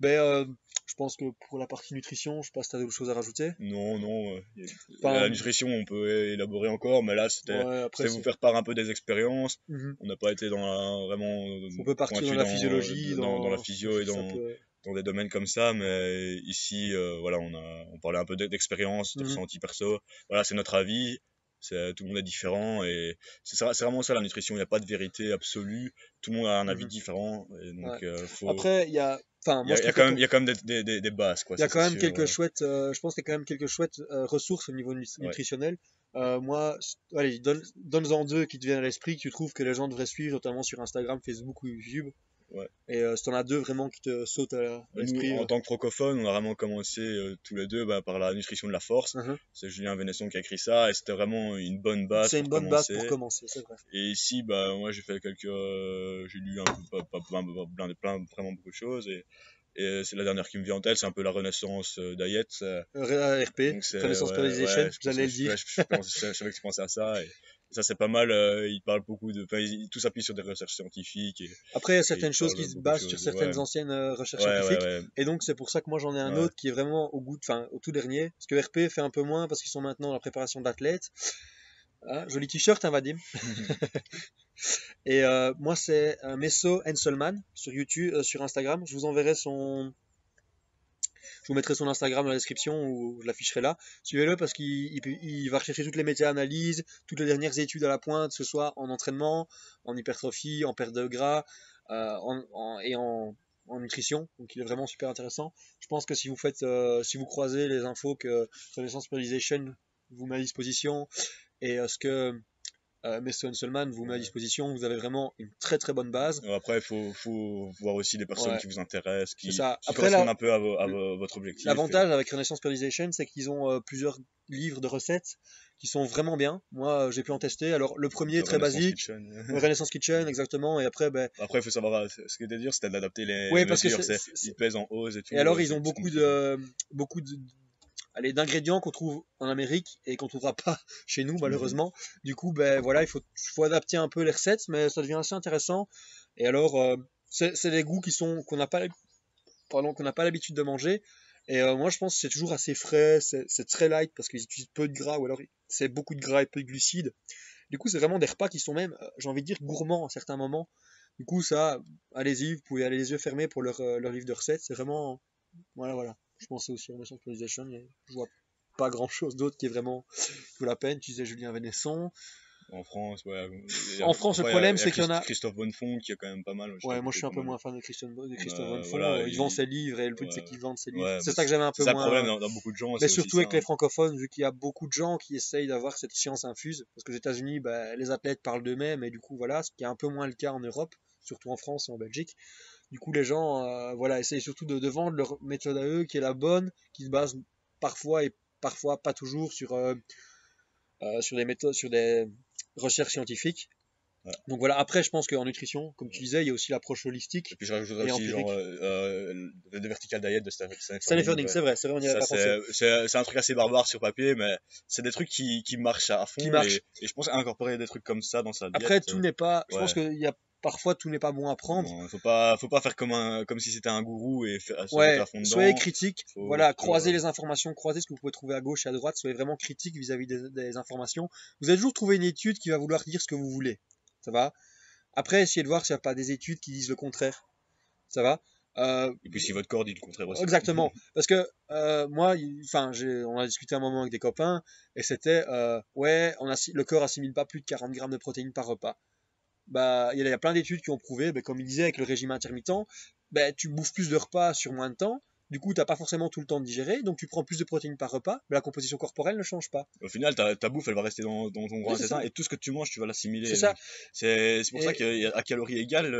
Ben, je pense que pour la partie nutrition, je passe à d'autres choses à rajouter. Non, non. La Enfin, nutrition, on peut élaborer encore, mais là, ouais, après, c'était vous faire part un peu des expériences. Mhm. On n'a pas été vraiment On peut partir dans pointu la physiologie, dans la physio et ça peut. dans des domaines comme ça, mais ici, voilà, on parlait un peu d'expérience, de Mhm. ressenti perso. Voilà, c'est notre avis. Tout le monde est différent et c'est vraiment ça la nutrition. Il n'y a pas de vérité absolue. Tout le monde a un avis Mhm. différent et Ouais. donc Après, enfin, moi je trouve que il y a quand même des bases quoi, il y a ça quand c'est même sûr. quelques chouettes, je pense qu'il y a quand même quelques chouettes ressources au niveau Ouais. nutritionnel. Moi, allez, donne-en deux qui te viennent à l'esprit, que tu trouves que les gens devraient suivre, notamment sur Instagram, Facebook ou YouTube. Ouais. Et si t'en as deux vraiment qui te sautent à Nous, l'esprit. en tant que francophone, on a vraiment commencé tous les deux par la nutrition de la force. Mhm. C'est Julien Vénesson qui a écrit ça et c'était vraiment une bonne base C'est pour une bonne base pour commencer. commencer, c'est vrai. Et ici, moi j'ai fait j'ai lu un peu, vraiment beaucoup de choses et c'est la dernière qui me vient en tête, c'est un peu la renaissance d'Ayet. RP, Donc c'est, Renaissance ouais, Periodization, j'allais le dire. je savais que tu pensais à ça et ça c'est pas mal. Il parle beaucoup enfin, tout s'appuie sur des recherches scientifiques Après, il y a et il certaines choses qui parle se beaucoup de basent sur choses. Ouais, certaines anciennes recherches ouais, ouais, scientifiques. ouais, Et donc, c'est pour ça que moi, j'en ai un ouais. autre qui est vraiment enfin, au tout dernier. Parce que RP fait un peu moins parce qu'ils sont maintenant dans la préparation d'athlètes. Ah, joli t-shirt, hein, Vadim. Et moi, c'est Messo Henselman sur YouTube, sur Instagram. Je vous enverrai je vous mettrai son Instagram dans la description ou je l'afficherai là. Suivez-le parce qu'il va rechercher toutes les méta-analyses, toutes les dernières études à la pointe, que ce soit en entraînement, en hypertrophie, en perte de gras et en nutrition. Donc il est vraiment super intéressant. Je pense que si vous croisez les infos que Renaissance Periodization vous met à disposition et ce que Messo Henselman vous met à Ouais. disposition, vous avez vraiment une très très bonne base. Après, faut voir aussi des personnes Ouais, qui vous intéressent, c'est ça. qui Après, correspondent un peu votre objectif. l'avantage avec Renaissance Periodization, c'est qu'ils ont plusieurs livres de recettes qui sont vraiment bien. Moi, j'ai pu en tester. Alors, le premier, très Renaissance basique, Kitchen. Renaissance Kitchen, exactement. Et après, ben, Après, il faut savoir, ce qui était dur, c'était d'adapter les oui, parce que mesures. Ils pèsent en hausse et et tout, alors, ils ont c'est compliqué. beaucoup de, allez, d'ingrédients qu'on trouve en Amérique et qu'on trouvera pas chez nous, Mhm. malheureusement. Du coup, ben voilà, faut adapter un peu les recettes, mais ça devient assez intéressant. Et alors, c'est des goûts qu'on n'a pas, qu'on n'a pas l'habitude de manger. Et moi, je pense que c'est toujours assez frais, c'est très light parce qu'ils utilisent peu de gras, ou alors c'est beaucoup de gras et peu de glucides. Du coup, c'est vraiment des repas qui sont même, j'ai envie de dire, gourmands à certains moments. Du coup, ça, allez-y, vous pouvez aller les yeux fermés pour leur livre de recettes. C'est vraiment, voilà, voilà. Je pensais aussi à Renaissance Civilization, mais je vois pas grand-chose d'autre qui est vraiment qui vaut la peine. Tu disais Julien Vénesson. En France, ouais. En France, le Après, problème, il y a c'est qu'il y en a. Christophe Bonnefond qui est quand même pas mal. Je Ouais, l'avais moi je trouvé suis un pas peu mal. moins fan de Christophe Bonnefonds. Voilà, Il vend ses livres et le truc c'est ouais, qu'il vende ses livres. ouais, C'est ça que j'aime un c'est peu ça le problème moins. dans beaucoup de gens, Mais c'est aussi surtout ça, avec les hein. francophones, vu qu'il y a beaucoup de gens qui essayent d'avoir cette science infuse. Parce qu'aux États-Unis, bah, les athlètes parlent d'eux-mêmes et du coup, voilà, ce qui est un peu moins le cas en Europe, surtout en France et en Belgique. Du coup, les gens voilà, essayent surtout de vendre leur méthode à eux qui est la bonne, qui se base parfois et parfois pas toujours sur des méthodes, sur des recherches scientifiques. Ouais. Donc voilà, après, je pense qu'en nutrition, comme tu disais, il y a aussi l'approche Et holistique puis je rajouterais et aussi genre empirique. de Vertical Diet de Stanley Stanley Furling. Furling, c'est vrai, on n'y avait Ça pas pensé. c'est un truc assez barbare sur papier, mais c'est des trucs qui marchent à Qui fond marche. et je pense incorporer des trucs comme ça dans sa Après, diète. tout n'est pas. Je pense Ouais. qu'il y a parfois tout n'est pas bon à prendre. Non, faut pas faire comme si c'était un gourou et se jeter à Ouais, fond soyez dedans. critique. Faut Voilà, plutôt, croisez les informations, croisez ce que vous pouvez trouver à gauche et à droite. Soyez vraiment critique vis-à-vis des informations. Vous allez toujours trouver une étude qui va vouloir dire ce que vous voulez. Ça va. Après, essayez de voir s'il n'y a pas des études qui disent le contraire. Ça va. Euh, et puis si votre corps dit le contraire aussi. Exactement. Parce que moi, enfin, on a discuté un moment avec des copains et c'était ouais, le corps assimile pas plus de 40 grammes de protéines par repas. Bah, il y a plein d'études qui ont prouvé, bah, comme il disait avec le régime intermittent, bah, tu bouffes plus de repas sur moins de temps. Du coup, t'as pas forcément tout le temps de digérer, donc tu prends plus de protéines par repas, mais la composition corporelle ne change pas. Au final, ta bouffe, elle va rester dans ton Oui, grand c'est intestin ça. et tout ce que tu manges, tu vas C'est l'assimiler. ça. Donc, c'est pour ça Et, qu'à calories égales,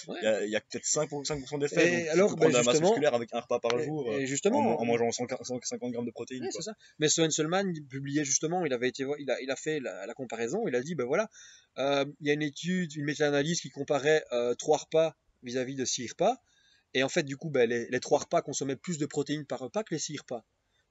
ouais. il y a peut-être 5% d'effet. Donc, Et tu peux alors, ben prendre de la masse justement, musculaire avec un repas par et, jour et justement, en mangeant 150 grammes de protéines, ouais, c'est quoi. ça. Mais Sloan Selman publiait justement, il a fait la comparaison, il a dit, ben voilà, il y a une étude, une méta-analyse qui comparait 3 repas vis-à-vis de 6 repas, et en fait, du coup, ben, les 3 repas consommaient plus de protéines par repas que les 6 repas.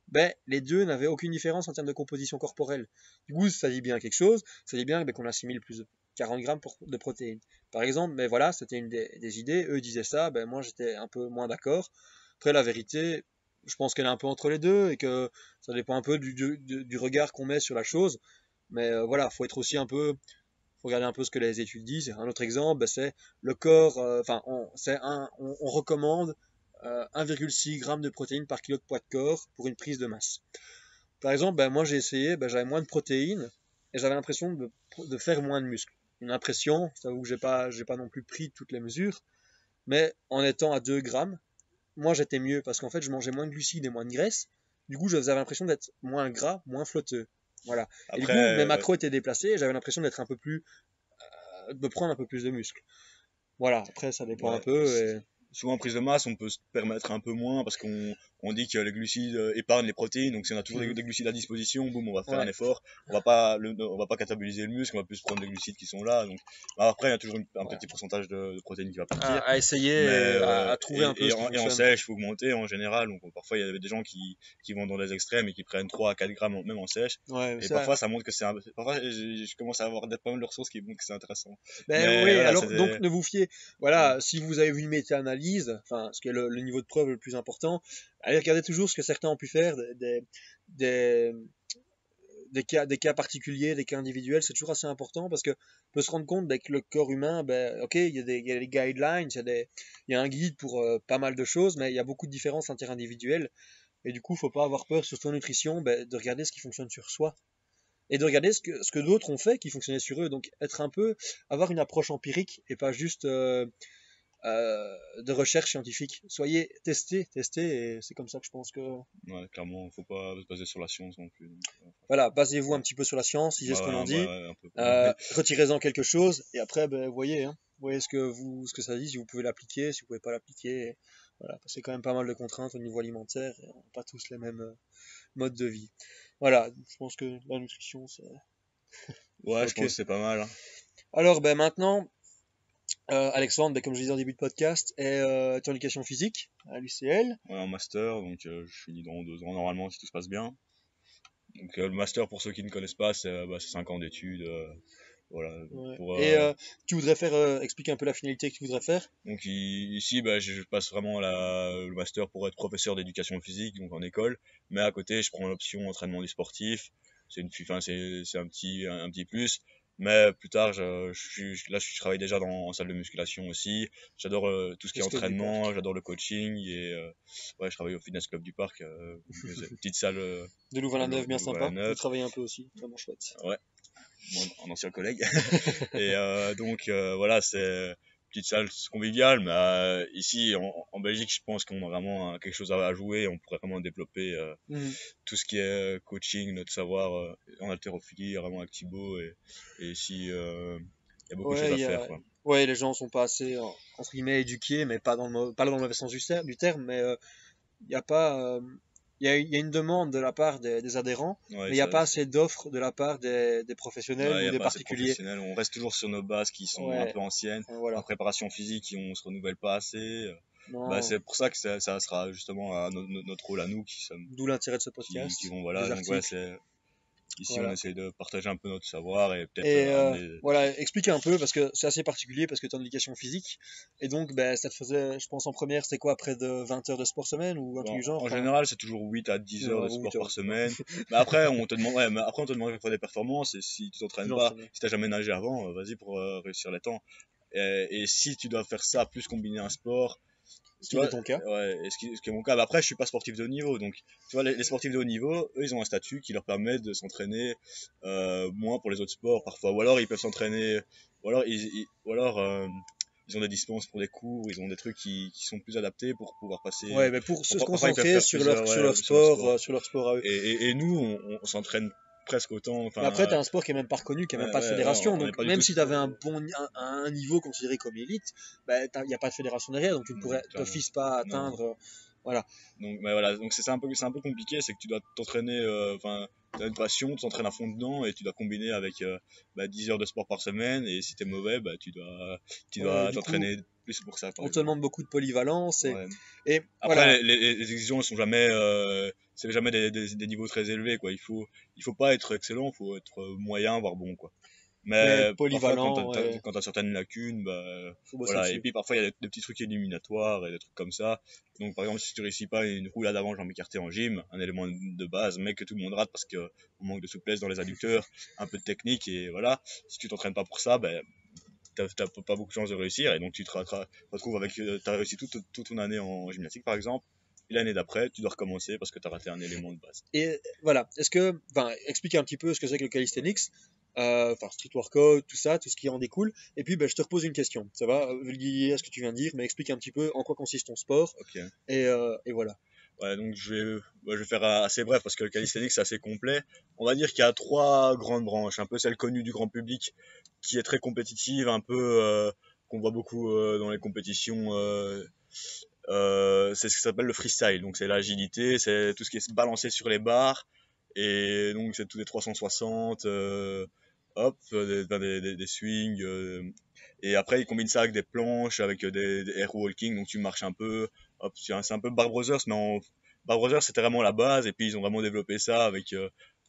Ben, les deux n'avaient aucune différence en termes de composition corporelle. Du coup, ça dit bien quelque chose, ça dit bien ben, qu'on assimile plus de 40 grammes de protéines. Par exemple, mais voilà, c'était une des idées, eux disaient ça, ben moi j'étais un peu moins d'accord. Après, la vérité, je pense qu'elle est un peu entre les deux et que ça dépend un peu du regard qu'on met sur la chose. Mais voilà, faut être aussi un peu, faut regarder un peu ce que les études disent. Un autre exemple, ben, c'est le corps, enfin, on recommande 1,6 g de protéines par kilo de poids de corps pour une prise de masse. Par exemple, ben, moi j'ai essayé, ben, j'avais moins de protéines et j'avais l'impression de faire moins de muscles. Une impression, ça avoue que j'ai pas non plus pris toutes les mesures, mais en étant à 2 grammes, moi j'étais mieux parce qu'en fait je mangeais moins de glucides et moins de graisse. Du coup, j'avais l'impression d'être moins gras, moins flotteux. Voilà. Et du Après, coup, mes macros étaient déplacés et j'avais l'impression d'être un peu plus, de prendre un peu plus de muscle. Voilà. Après, ça dépend un ouais, peu. Et... souvent en prise de masse, on peut se permettre un peu moins parce qu'on dit que les glucides épargnent les protéines. Donc si on a toujours Mhm. des glucides à disposition, boum, on va faire un Ouais. effort. On va pas cataboliser le muscle, on va plus prendre les glucides qui sont là. Donc bah, après, il y a toujours un Ouais. petit pourcentage de protéines qui va partir. À essayer Mais et à trouver un peu ce qui et en fonctionne. sèche, il faut augmenter en général. Donc parfois, il y avait des gens qui vont dans les extrêmes et qui prennent 3 à 4 grammes même en sèche. Ouais, Et ça. parfois, ça montre que parfois, je commence à avoir pas mal de ressources qui montrent que c'est intéressant. Ben Mais oui, voilà, alors donc c'était. ne vous fiez, voilà, si vous avez vu une méta-analyse, enfin ce qui est le niveau de preuve le plus important, allez regarder toujours ce que certains ont pu faire, des, des cas particuliers, des cas individuels, c'est toujours assez important parce que on peut se rendre compte que le corps humain, ben ok, il y a des guidelines, il y a un guide pour pas mal de choses, mais il y a beaucoup de différences interindividuelles et du coup, faut pas avoir peur sur son nutrition, ben, de regarder ce qui fonctionne sur soi et de regarder ce que d'autres ont fait qui fonctionnait sur eux. Donc être un peu, avoir une approche empirique et pas juste de recherche scientifique. Soyez testez, et c'est comme ça que je pense que Ouais, clairement, faut pas se baser sur la science non plus. Donc, voilà, basez-vous un ouais. petit peu sur la science, lisez ce qu'on en dit, Ouais, un peu. Ouais. retirez-en quelque chose et après ben, voyez, hein, voyez ce que ça dit, si vous pouvez l'appliquer, si vous pouvez pas l'appliquer. Voilà, c'est quand même pas mal de contraintes au niveau alimentaire et on n'a pas tous les mêmes modes de vie. Voilà, je pense que la nutrition c'est Ouais, je ok. pense que c'est pas mal, hein. Alors ben maintenant Alexandre, ben, comme je disais au début de podcast, est en éducation physique à l'UCL. Ouais, un master, donc je finis dans 2 ans normalement si tout se passe bien. Donc le master, pour ceux qui ne connaissent pas, c'est 5 ans d'études. Voilà, Ouais. pour, Et tu voudrais faire, explique un peu la finalité que tu voudrais faire. donc ici, bah, je passe vraiment le master pour être professeur d'éducation physique, donc en école. Mais à côté, je prends l'option entraînement du sportif. Enfin, c'est un petit plus. Mais plus tard, je travaille déjà en salle de musculation aussi. J'adore tout ce qui est Fitness Club du entraînement, Parc. j'adore le coaching et ouais, je travaille au Fitness Club du Parc, c'est une petite salle De Louvain-la-Neuve, bien de sympa. Vous Louvain-la-Neuve. travaillez un peu aussi, vraiment chouette. Ouais, mon ancien collègue. Et donc voilà, c'est une petite salle conviviale, mais ici en Belgique, je pense qu'on a vraiment quelque chose à jouer. Et on pourrait vraiment développer Mhm. tout ce qui est coaching, notre savoir en haltérophilie, vraiment avec Thibaut. Et ici, il y a beaucoup de choses Ouais, à faire, quoi. ouais, les gens sont pas assez, entre guillemets, éduqués, mais pas pas dans le mauvais sens du terme, mais il y a pas, il y a une demande de la part des adhérents, Ouais, mais il n'y a pas assez d'offres de la part des professionnels ouais, il ou n'y a des pas assez de particuliers. professionnels. On reste toujours sur nos bases qui sont un Ouais, peu anciennes. En voilà. préparation physique, on se renouvelle pas assez. Bah, Non, c'est pour ça que ça sera justement à notre rôle à nous d'où l'intérêt de ce qui podcast, vont, voilà. des Donc ouais, articles, ici on voilà. essaie de partager un peu notre savoir et peut-être Et amener. voilà, explique un peu, parce que c'est assez particulier, parce que tu es en éducation physique, et donc ben, ça te faisait, je pense en première, c'était quoi, près de 20 heures de sport semaine, ou un truc Bon, du genre, en enfin, général, c'est toujours 8 à 10 heures de ou 8 sport heures, par d'accord. semaine. Mais après, on te demande, ouais, mais après, on te demande chaque fois des performances. Et si tu Plus t'entraînes pas, entraîné. si t'as jamais nagé avant, vas-y pour réussir les temps. Et si tu dois faire ça, plus combiner un sport, Ce tu qui est vois, ton cas. ouais, ce qui est mon cas. Mais après, je suis pas sportif de haut niveau. Donc, tu vois, les sportifs de haut niveau, eux, ils ont un statut qui leur permet de s'entraîner moins pour les autres sports parfois. Ou alors, ils peuvent s'entraîner, ou alors, ils ont des dispenses pour des cours, ils ont des trucs qui sont plus adaptés pour pouvoir Ouais, passer. mais pour se Parfois, ils peuvent concentrer faire plusieurs, ouais, sur leur sport à eux. et nous, on s'entraîne presque autant. Mais après, Enfin, tu as un sport qui est même pas reconnu, qui a même ouais, pas de ouais, ouais, fédération, on n'est donc pas du même tout. si tu avais un un niveau considéré comme élite, ben, il n'y a pas de fédération derrière, donc tu ne pourrais Clairement. d'office pas Non. atteindre, voilà. Donc, mais voilà, donc c'est un peu compliqué, c'est que tu dois t'entraîner, enfin, tu as une passion, tu t'entraînes à fond dedans et tu dois combiner avec 10 heures de sport par semaine. Et si tu es mauvais, bah, tu Ouais, dois du coup, t'entraîner plus pour ça, par on te exemple. demande beaucoup de polyvalence, Ouais. et Après, voilà. les exigences sont jamais, c'est jamais des niveaux très élevés, quoi. Il faut pas être excellent, il faut être moyen, voire bon, quoi. Mais Mais être parfois, polyvalent, ouais, quand t'as certaines lacunes, bah, faut bosser voilà. Et dessus. puis parfois, il y a des petits trucs éliminatoires et des trucs comme ça. Donc, par exemple, si tu réussis pas une roulade avant jambes écartées en gym, un élément de base, mais que tout le monde rate parce que on manque de souplesse dans les adducteurs, un peu de technique, et voilà. Si tu t'entraînes pas pour ça, ben, t'as pas beaucoup de chances de réussir. Et donc, tu te retrouves avec, t'as réussi toute ton année en gymnastique, par exemple. Et l'année d'après, tu dois recommencer parce que t'as raté un élément de base. Et voilà, enfin, explique un petit peu ce que c'est que le calisthenics, enfin, street workout, tout ça, tout ce qui en découle. Et puis, ben, je te repose une question. Ça va, vulgaire à ce que tu viens de dire, mais explique un petit peu en quoi consiste ton sport. Ok. Et voilà. Ouais, donc je vais faire assez bref parce que le calisthenics c'est assez complet. On va dire qu'il y a 3 grandes branches. Un peu celle connue du grand public qui est très compétitive, un peu qu'on voit beaucoup dans les compétitions. C'est ce qui s'appelle le freestyle. Donc c'est l'agilité, c'est tout ce qui est balancé sur les barres. Et donc c'est tous les 360, hop, des swings. Et après ils combinent ça avec des planches, avec des air walking. Donc tu marches un peu. Hop, c'est un peu Bar Brothers, mais Bar Brothers c'était vraiment la base. Et puis ils ont vraiment développé ça avec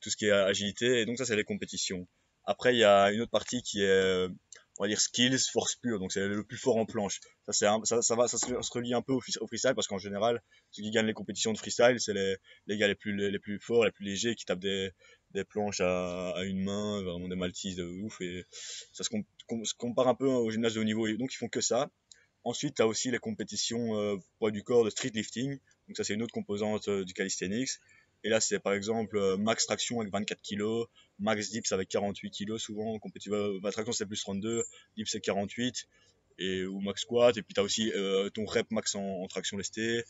tout ce qui est agilité. Et donc ça c'est les compétitions. Après il y a une autre partie qui est on va dire skills, force pure, donc c'est le plus fort en planche. Ça se relie un peu au freestyle parce qu'en général, ceux qui gagnent les compétitions de freestyle, c'est les gars les plus forts, les plus légers qui tapent des planches à une main, vraiment des maltises de ouf. Et ça se compare un peu au gymnase de haut niveau. Et donc ils font que ça. Ensuite, tu as aussi les compétitions poids du corps de street lifting. Donc ça, c'est une autre composante du calisthenics. Et là, c'est par exemple max traction avec 24 kg, max dips avec 48 kg souvent. Ma traction, c'est plus 32, dips, c'est 48, ou max squat. Et puis, tu as aussi ton rep max en traction lestée.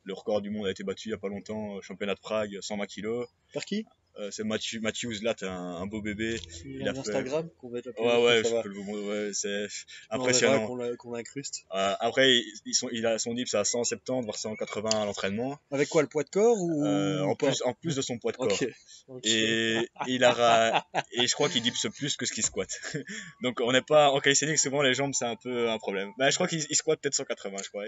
Le record du monde a été battu il n'y a pas longtemps, championnat de Prague, 120 kg. Par qui? C'est Matthews là, un beau bébé. Il Il a a un fait. Instagram qu'on va être la Ouais, ouais, ça je va. peux ouais, c'est On verra impressionnant. qu'on l'incruste. Après, il a son dips à 170 voire 180 à l'entraînement. Avec quoi, le poids de corps ou pas? En plus de son poids de Ok, corps. ok. Et et je crois qu'il dips plus que ce qu'il squatte. Donc on n'est pas en calisthenics, souvent les jambes c'est un peu un problème. Mais je crois qu'il squatte peut-être 180, je crois.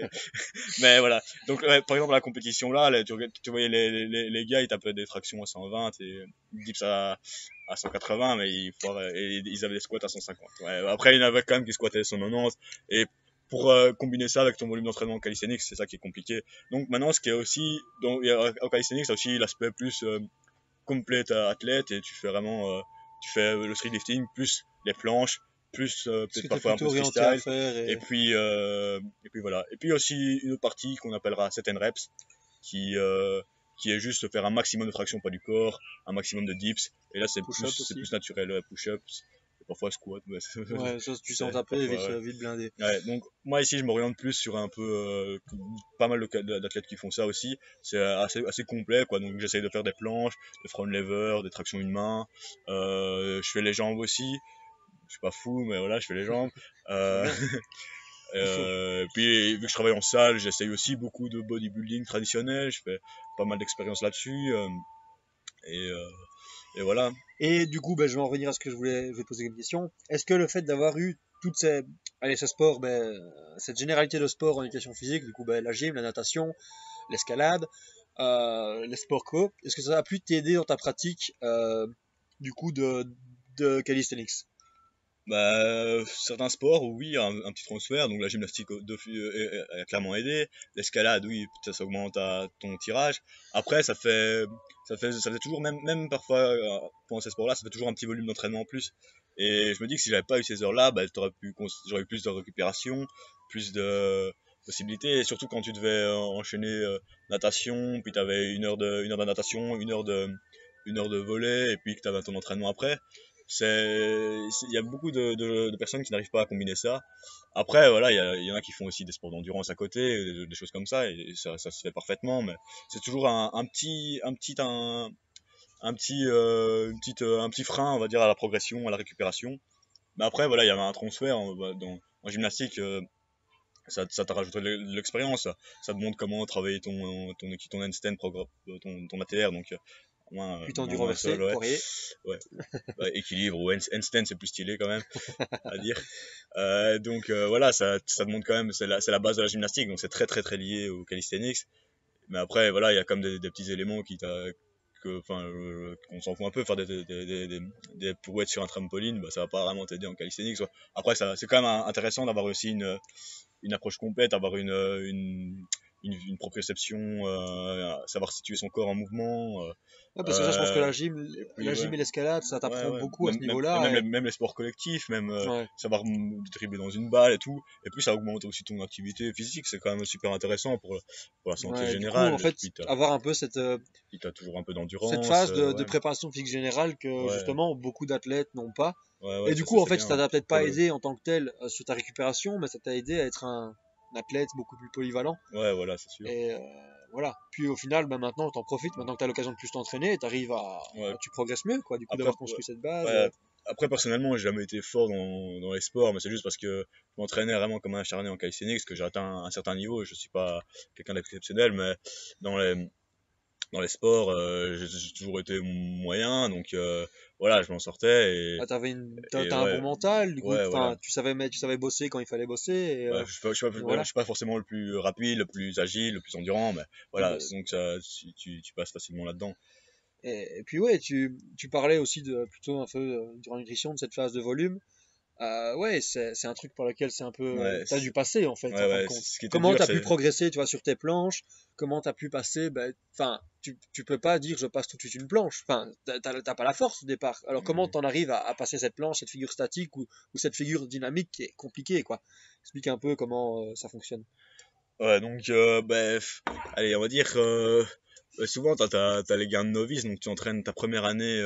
Mais voilà. Donc ouais, par exemple la compétition là, tu voyais les gars ils tapaient des tractions à 120 et dips à 180, mais et ils avaient des squats à 150. Ouais, après il y en avait quand même qui squattaient 190 et pour combiner ça avec ton volume d'entraînement en calisthenics, c'est ça qui est compliqué. Donc maintenant, ce qui est aussi, au calisthenics, c'est aussi l'aspect plus complet athlète et tu fais vraiment, tu fais le street lifting plus les planches, plus Est-ce que peut-être tu es parfois un peu plutôt de orienté à freestyle. faire Et puis voilà. Et puis aussi une autre partie qu'on appellera set and reps, qui, euh, qui est juste faire un maximum de traction pas du corps, un maximum de dips. Et là, push-up c'est aussi? plus naturel, push-ups, parfois squat. Mais Ouais, ça, tu c'est sens taper parfois, vite, ouais. vite blindé. Ouais, donc moi ici je m'oriente plus sur un peu pas mal d'athlètes qui font ça aussi. C'est assez complet quoi. Donc j'essaye de faire des planches, des front lever, des tractions une main. Je fais les jambes aussi. Je suis pas fou mais voilà je fais les jambes. C'est Euh, bien, il faut. Puis vu que je travaille en salle, j'essaye aussi beaucoup de bodybuilding traditionnel. Je fais pas mal d'expérience là-dessus. Et, euh, et voilà. Et du coup, ben, je vais en revenir à ce que je vais te poser comme question. Est-ce que le fait d'avoir eu toutes ces sports, cette généralité de sport en éducation physique, du coup, ben, la gym, la natation, l'escalade, les sports co, est-ce que ça a pu t'aider dans ta pratique du coup de calisthenics? Certains sports, oui, un petit transfert. Donc la gymnastique a clairement aidé. L'escalade, oui, ça augmente ton tirage. Après, ça fait toujours, même parfois pendant ces sports-là, ça fait toujours un petit volume d'entraînement en plus. Et je me dis que si j'avais pas eu ces heures-là, j'aurais eu plus de récupération, plus de possibilités. Et surtout quand tu devais enchaîner natation, puis tu avais une heure de natation, une heure de volley, et puis que tu avais ton entraînement après. Il y a beaucoup de personnes qui n'arrivent pas à combiner ça. Après, voilà, il y en a qui font aussi des sports d'endurance à côté, des choses comme ça, et ça se fait parfaitement, mais c'est toujours un petit frein, on va dire, à la progression, à la récupération. Mais après, voilà, il y avait un transfert en gymnastique, ça t'a rajouté de l'expérience, ça te montre comment travailler ton handstand, ton ATR, donc Puis tendu moins renversé, seul, ouais. poirier. Ouais. Équilibre ou handstand, c'est plus stylé quand même à dire. Voilà, ça demande quand même, c'est la base de la gymnastique, donc c'est très très très lié au calisthenics. Mais après, voilà, il y a comme des petits éléments qu'on s'en fout un peu, faire des pirouettes sur un trampoline, bah, ça va pas vraiment t'aider en calisthenics. Après, c'est quand même intéressant d'avoir aussi une approche complète, avoir une proprioception, savoir situer son corps en mouvement. Ouais, parce que ça, je pense que Et la puis, ouais. gym et l'escalade, ça Ouais, t'apprend ouais. beaucoup à ce niveau-là. Même les sports collectifs, même Ouais. savoir dribbler dans une balle et tout. Et puis ça augmente aussi ton activité physique, c'est quand même super intéressant pour la santé Ouais, du coup, en générale. Et fait, puis avoir un peu t'as toujours un peu cette d'endurance. phase de Ouais, préparation physique générale que ouais, justement beaucoup d'athlètes n'ont pas. ouais, Et du ça coup, en c'est fait, ça bien. t'a peut-être Pour pas le... aidé en tant que tel sur ta récupération, mais ça t'a aidé à être un athlète beaucoup plus polyvalent. Ouais, voilà, c'est sûr. Et voilà. Puis au final, maintenant, t'en profites, maintenant que t'as l'occasion de plus t'entraîner, Ouais. tu progresses mieux, quoi. Du coup, Après, d'avoir construit cette base. ouais, après personnellement, j'ai jamais été fort dans les sports, mais c'est juste parce que je m'entraînais vraiment comme un acharné en calisthenics, que j'ai atteint un certain niveau. Je suis pas quelqu'un d'exceptionnel, mais dans les sports, j'ai toujours été moyen, donc voilà, je m'en sortais Ah, et t'as un bon ouais, mental, du coup, ouais, voilà. enfin, tu savais bosser quand il fallait bosser, et, Je voilà. suis pas forcément le plus rapide, le plus agile, le plus endurant, mais Ah, voilà, donc ça, tu passes facilement là-dedans. et puis ouais, tu parlais aussi plutôt un peu durant la nutrition de cette phase de volume. Ouais, c'est un truc par lequel c'est un peu, Ouais, t'as dû passer en fait, en fin de ouais, compte. ce qui était Comment dur, t'as pu c'est, progresser, tu vois, sur tes planches? Comment t'as pu passer, enfin, tu peux pas dire je passe tout de suite une planche. Enfin, t'as pas la force au départ. Alors comment t'en arrives à passer cette planche, cette figure statique ou cette figure dynamique qui est compliquée, quoi? Explique un peu comment ça fonctionne. ouais, donc, allez, on va dire, souvent, t'as les gains de novice, donc tu entraînes ta première année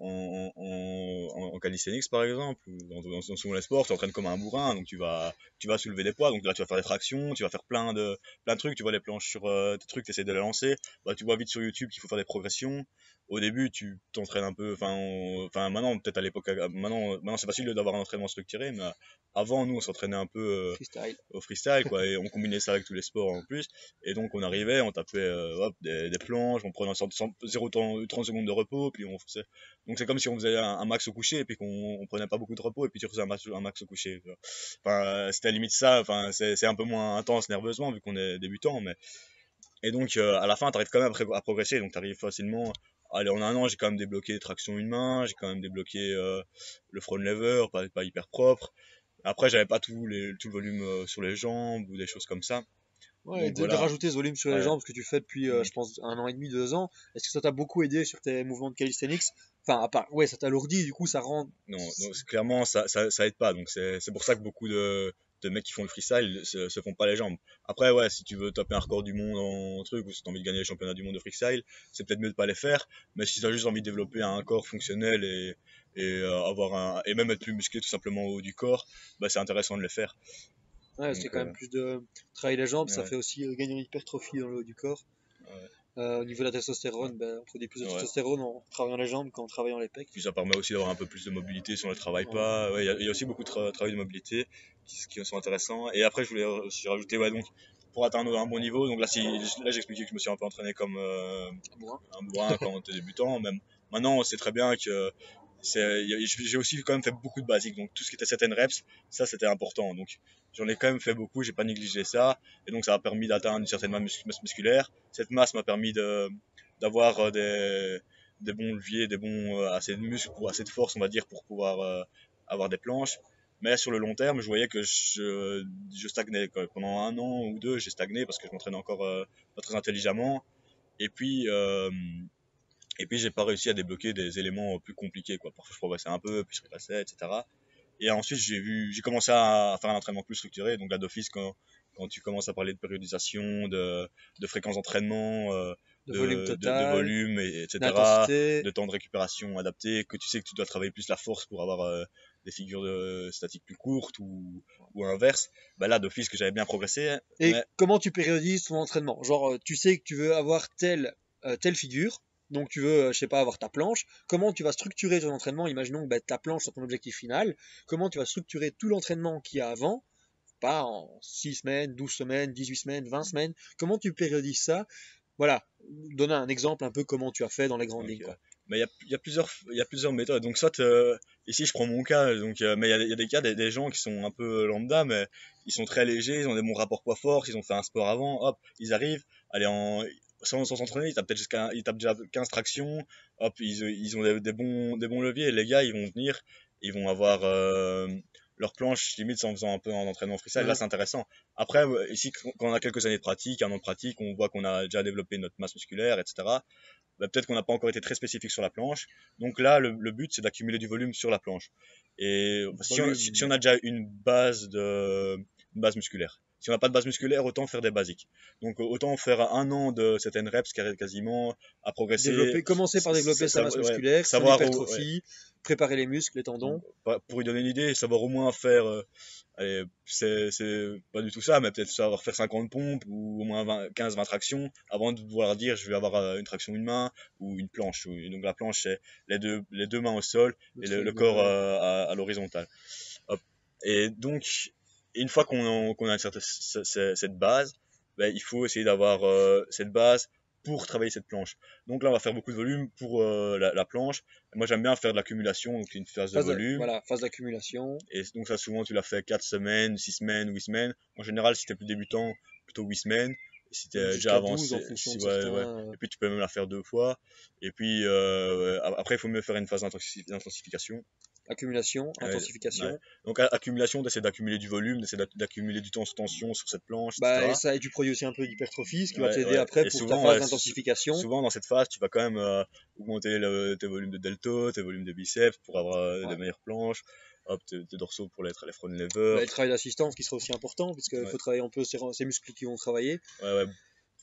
en calisthenics, par exemple, ou selon les sports, tu entraînes comme un bourrin, donc tu vas soulever des poids, donc là, tu vas faire des tractions, tu vas faire plein de trucs, tu vois les planches sur tes trucs, tu essaies de les lancer, bah, tu vois vite sur YouTube qu'il faut faire des progressions. au début, tu t'entraînes un peu, enfin maintenant, peut-être à l'époque, maintenant c'est facile d'avoir un entraînement structuré, mais avant, nous, on s'entraînait un peu Freestyle. au freestyle, quoi, et on combinait ça avec tous les sports en plus. Et donc, on arrivait, on tapait hop, des planches, on prenait 0 temps, 30 secondes de repos, puis on faisait. Donc, c'est comme si on faisait un max au coucher, et puis qu'on prenait pas beaucoup de repos, et puis tu faisais un max au coucher. Tu vois. Enfin, c'était limite ça, enfin, c'est un peu moins intense nerveusement, vu qu'on est débutant, mais. Et donc, à la fin, tu arrives quand même à progresser, donc tu arrives facilement. Allez, en un an, j'ai quand même débloqué traction une main, j'ai quand même débloqué le front lever, pas hyper propre. Après, j'avais pas tout le volume sur les jambes ou des choses comme ça. Ouais, et Donc de voilà. rajouter ce volume sur les Ouais. jambes, ce que tu fais depuis, Mm. je pense, 1 an et demi, 2 ans, est-ce que ça t'a beaucoup aidé sur tes mouvements de calisthenics? Enfin, à part, ouais, ça t'alourdit, du coup, ça rend. Non, clairement, ça aide pas. Donc c'est pour ça que beaucoup de mecs qui font le freestyle se font pas les jambes. Après, ouais, si tu veux taper un record du monde en truc, ou si tu as envie de gagner les championnats du monde de freestyle, c'est peut-être mieux de pas les faire. Mais si tu as juste envie de développer un corps fonctionnel et même être plus musclé tout simplement au haut du corps, bah, c'est intéressant de les faire. Ouais, c'est Donc, quand même plus de travailler les jambes, ça ouais, fait aussi gagner en hypertrophie dans le haut du corps. ouais, Au niveau de la testostérone, ben, on produit plus de ouais. testostérone en travaillant les jambes qu'en travaillant les pecs. Puis ça permet aussi d'avoir un peu plus de mobilité si on ne le travaille Ouais. pas. Ouais, il y a aussi beaucoup de travail de mobilité qui sont intéressants. Et après, je voulais aussi rajouter, ouais, donc, pour atteindre un bon niveau, donc là, là j'expliquais que je me suis un peu entraîné comme Bourrin. un bourrin quand on était débutant. Même maintenant, on sait très bien que j'ai aussi quand même fait beaucoup de basiques. Donc tout ce qui était certaines reps, ça c'était important. Donc j'en ai quand même fait beaucoup, j'ai pas négligé ça. Et donc ça a permis d'atteindre une certaine masse musculaire. Cette masse m'a permis d'avoir des bons leviers, assez de muscles, assez de force, on va dire, pour pouvoir avoir des planches. Mais sur le long terme, je voyais que je stagnais. Quoi. Pendant un an ou deux, j'ai stagné parce que je m'entraînais encore pas très intelligemment. Et puis, euh, et puis j'ai pas réussi à débloquer des éléments plus compliqués. Quoi. Parfois, je progressais un peu, puis je repassais, etc. Et ensuite, j'ai commencé à faire un entraînement plus structuré. Donc là, d'office, quand tu commences à parler de périodisation, de fréquence d'entraînement, De volume de total, volume, etc., d'intensité. de temps de récupération adapté, que tu sais que tu dois travailler plus la force pour avoir des figures statiques plus courtes ou inverse, bah là, d'office que j'avais bien progressé. Et Mais comment tu périodises ton entraînement? Genre, tu sais que tu veux avoir telle figure, donc tu veux, je sais pas, avoir ta planche. Comment tu vas structurer ton entraînement? Imaginons que bah, ta planche soit ton objectif final. Comment tu vas structurer tout l'entraînement qu'il y a avant, pas en 6 semaines, 12 semaines, 18 semaines, 20 semaines. Comment tu périodises ça? Voilà, donner un exemple un peu comment tu as fait dans les grandes donc, lignes, quoi. mais il y a plusieurs méthodes. Donc, soit, ici, je prends mon cas, mais il y a des cas, des gens qui sont un peu lambda, mais ils sont très légers, ils ont des bons rapports poids-force, ils ont fait un sport avant, hop, ils arrivent, allez, sans s'entraîner, ils tapent déjà 15 tractions, hop, ils ont des bons leviers, et les gars, ils vont venir, ils vont avoir leur planche, limite, en faisant un peu en entraînement freestyle, là, Ouais. c'est intéressant. Après, ici, quand on a quelques années de pratique, un an de pratique, on voit qu'on a déjà développé notre masse musculaire, etc. Bah, peut-être qu'on n'a pas encore été très spécifique sur la planche. Donc là, le but, c'est d'accumuler du volume sur la planche. Et si on Volume. a déjà une base musculaire, si on n'a pas de base musculaire, autant faire des basiques. Donc autant faire un an de certaines reps quasiment à progresser, Commencer par développer sa masse ouais, musculaire, son savoir, ouais, hypertrophie, préparer les muscles, les tendons. pour lui donner une idée, savoir au moins faire, allez, c'est pas du tout ça, mais peut-être savoir faire 50 pompes ou au moins 15-20 tractions avant de pouvoir dire je vais avoir une traction une main ou une planche. Donc la planche, c'est les deux mains au sol et le corps à l'horizontale. Hop. Et donc, une fois qu'on a cette base, ben, il faut essayer d'avoir cette base pour travailler cette planche. Donc là, on va faire beaucoup de volume pour la planche. Moi, j'aime bien faire de l'accumulation, donc une phase de volume. Voilà, phase d'accumulation. Et donc ça, souvent, tu l'as fait 4 semaines, 6 semaines, 8 semaines. En général, si tu es plus débutant, plutôt 8 semaines. Et si tu Même es déjà jusqu'à 12 en avancé, fonction de ouais, ouais. certains. Et puis tu peux même la faire 2 fois. Et puis après, il faut mieux faire une phase d'intensification. Accumulation, Ouais, ouais. intensification. Donc accumulation, d'essayer d'accumuler du volume, d'essayer d'accumuler du temps sous tension sur cette planche, Bah, et etc. ça, et tu produis aussi un peu d'hypertrophie, ce qui va Ouais, t'aider ouais. après Et pour ta souvent, phase d'intensification. souvent dans cette phase, tu vas quand même augmenter tes volumes de delto, tes volumes de biceps pour avoir des Ouais. meilleures planches, hop, tes dorsaux pour les front lever. Bah, et le travail d'assistance qui sera aussi important, puisqu'il Ouais, faut travailler un peu ces muscles qui vont travailler. ouais, ouais.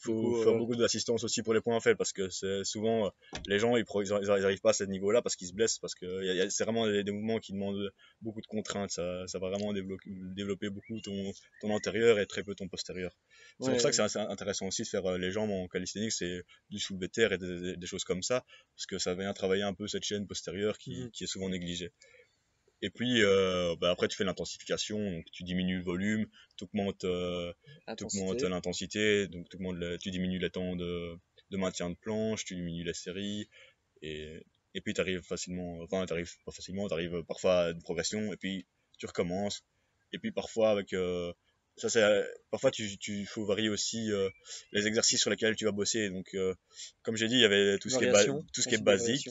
faut faire beaucoup d'assistance aussi pour les points faibles parce que c'est souvent les gens ils arrivent pas à ce niveau-là parce qu'ils se blessent parce que c'est vraiment des mouvements qui demandent beaucoup de contraintes. Ça va vraiment développer beaucoup ton antérieur et très peu ton postérieur. C'est pour ça que c'est assez intéressant aussi de faire les jambes en calisthenics, c'est du soulevé de terre et des choses comme ça parce que ça vient travailler un peu cette chaîne postérieure qui est souvent négligée. Et puis après tu fais l'intensification, donc tu diminues le volume, tu augmentes l'intensité, donc tu diminues les temps de maintien de planche, tu diminues les séries, et puis tu arrives facilement, enfin tu arrives pas facilement, tu arrives parfois à une progression, et puis tu recommences, et puis parfois avec parfois tu faut varier aussi les exercices sur lesquels tu vas bosser. Donc comme j'ai dit, il y avait tout ce qui est basique,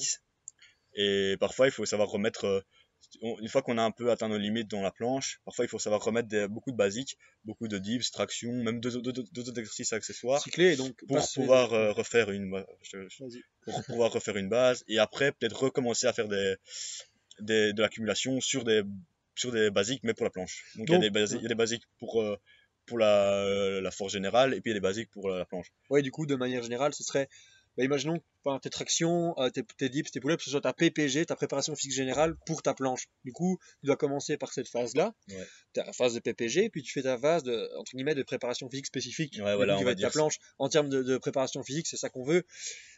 et parfois il faut savoir remettre une fois qu'on a un peu atteint nos limites dans la planche, parfois il faut savoir remettre beaucoup de basiques, beaucoup de dips, traction, même deux autres exercices accessoires pour pouvoir refaire une base, et après peut-être recommencer à faire de l'accumulation sur des basiques, mais pour la planche. Donc il y a des basiques pour la force générale, et puis il y a des basiques pour la planche. Ouais, du coup, de manière générale, ce serait, imaginons tes tractions, tes dips, tes pull-ups, ce soit ta PPG, ta préparation physique générale pour ta planche. Du coup, tu dois commencer par cette phase-là, ta phase de PPG, puis tu fais ta phase entre guillemets, de préparation physique spécifique, qui va être ta planche. En termes de préparation physique, c'est ça qu'on veut.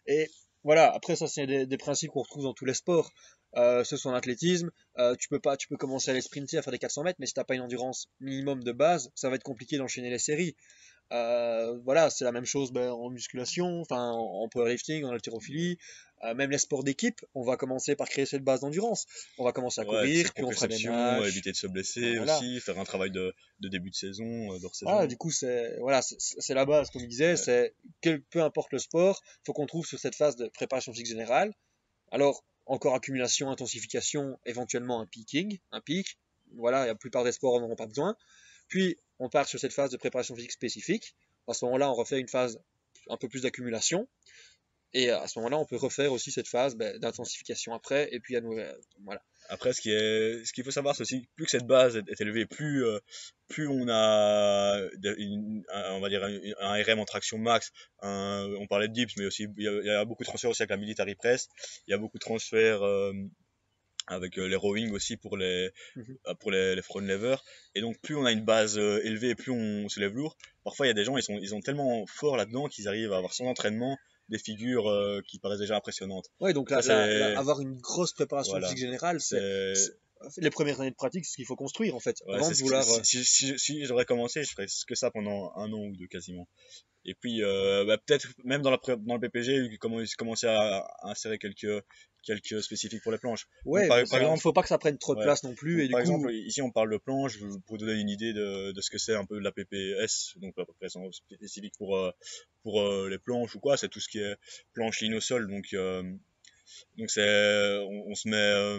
Et voilà, après ça, c'est des principes qu'on retrouve dans tous les sports. Ce soit en athlétisme, tu peux commencer à aller sprinter, à faire des 400 mètres, mais si tu n'as pas une endurance minimum de base, ça va être compliqué d'enchaîner les séries. Voilà, c'est la même chose en musculation, enfin en powerlifting, en haltérophilie, même les sports d'équipe. On va commencer par créer cette base d'endurance. On va commencer à courir, puis on fera des matchs, éviter de se blesser aussi, faire un travail de début de saison, d'hors-saison. Voilà, du coup c'est la base, comme il disait. C'est peu importe le sport, faut qu'on trouve sur cette phase de préparation physique générale. Alors encore accumulation, intensification, éventuellement un pic. Voilà, la plupart des sports n'en auront pas besoin. Puis, on part sur cette phase de préparation physique spécifique. À ce moment-là, on refait une phase un peu plus d'accumulation. Et à ce moment-là, on peut refaire aussi cette phase d'intensification après. Et puis, à nouveau, voilà. Après, ce qu'il faut savoir, c'est aussi plus que cette base est élevée, plus on a on va dire un RM en traction max. On parlait de dips, mais aussi il y a beaucoup de transferts aussi avec la military press. Il y a beaucoup de transferts avec les rowing aussi pour les front levers. Et donc plus on a une base élevée, plus on se lève lourd. Parfois il y a des gens, ils sont tellement forts là-dedans qu'ils arrivent à avoir sans entraînement des figures qui paraissent déjà impressionnantes. Ouais, donc avoir une grosse préparation physique générale, c'est les premières années de pratique, c'est ce qu'il faut construire en fait. Avant de vouloir. Si j'aurais commencé, je ferais que ça pendant 1 an ou 2 quasiment. Et puis peut-être même dans le PPG, commencer à insérer quelques spécifiques pour les planches. Ouais, par exemple, il ne faut pas que ça prenne trop de place non plus. Et par exemple, ici on parle de planche, pour donner une idée de ce que c'est un peu la PPS, donc la préparation spécifique pour les planches ou quoi, c'est tout ce qui est planche ligne au sol. Donc c'est on se met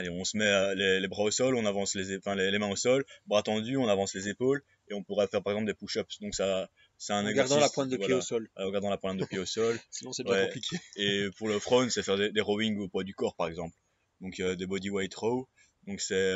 on se met les bras au sol, on avance les mains au sol, bras tendus, on avance les épaules, et on pourrait faire par exemple des push-ups. Donc ça, c'est un exercice. En gardant la pointe de pied au sol. En gardant la pointe de pied au sol. Sinon c'est bien compliqué. Et pour le front, c'est faire des rowing au poids du corps par exemple. Donc des body weight row. Donc c'est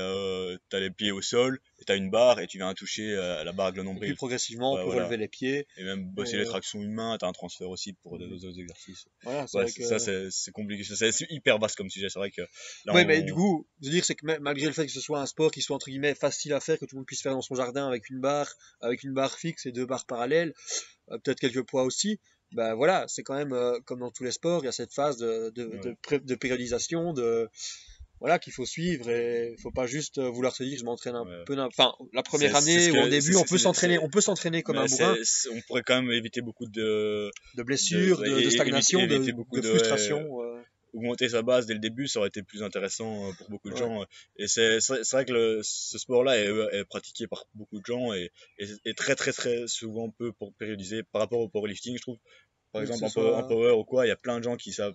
t'as les pieds au sol, et t'as une barre, et tu viens toucher la barre avec le nombril. Et puis progressivement, on peut relever les pieds. Et même bosser les tractions humaines, t'as un transfert aussi pour d'autres exercices. Voilà, ça c'est compliqué, c'est hyper vaste comme sujet. C'est vrai que là, mais du coup, je veux dire, c'est que malgré le fait que ce soit un sport qui soit entre guillemets facile à faire, que tout le monde puisse faire dans son jardin avec une barre fixe et 2 barres parallèles, peut-être quelques poids aussi. Ben voilà, c'est quand même comme dans tous les sports, il y a cette phase de périodisation, voilà, qu'il faut suivre, et faut pas juste vouloir se dire je m'entraîne un peu. Enfin, la première année ou au début, on peut s'entraîner comme un bourrin. On pourrait quand même éviter beaucoup de blessures, de stagnation, de frustration. Augmenter sa base dès le début, ça aurait été plus intéressant pour beaucoup de gens. Et c'est vrai que ce sport-là est pratiqué par beaucoup de gens et très très très souvent peu périodisé par rapport au powerlifting, je trouve. Par exemple, en power ou quoi, il y a plein de gens qui savent,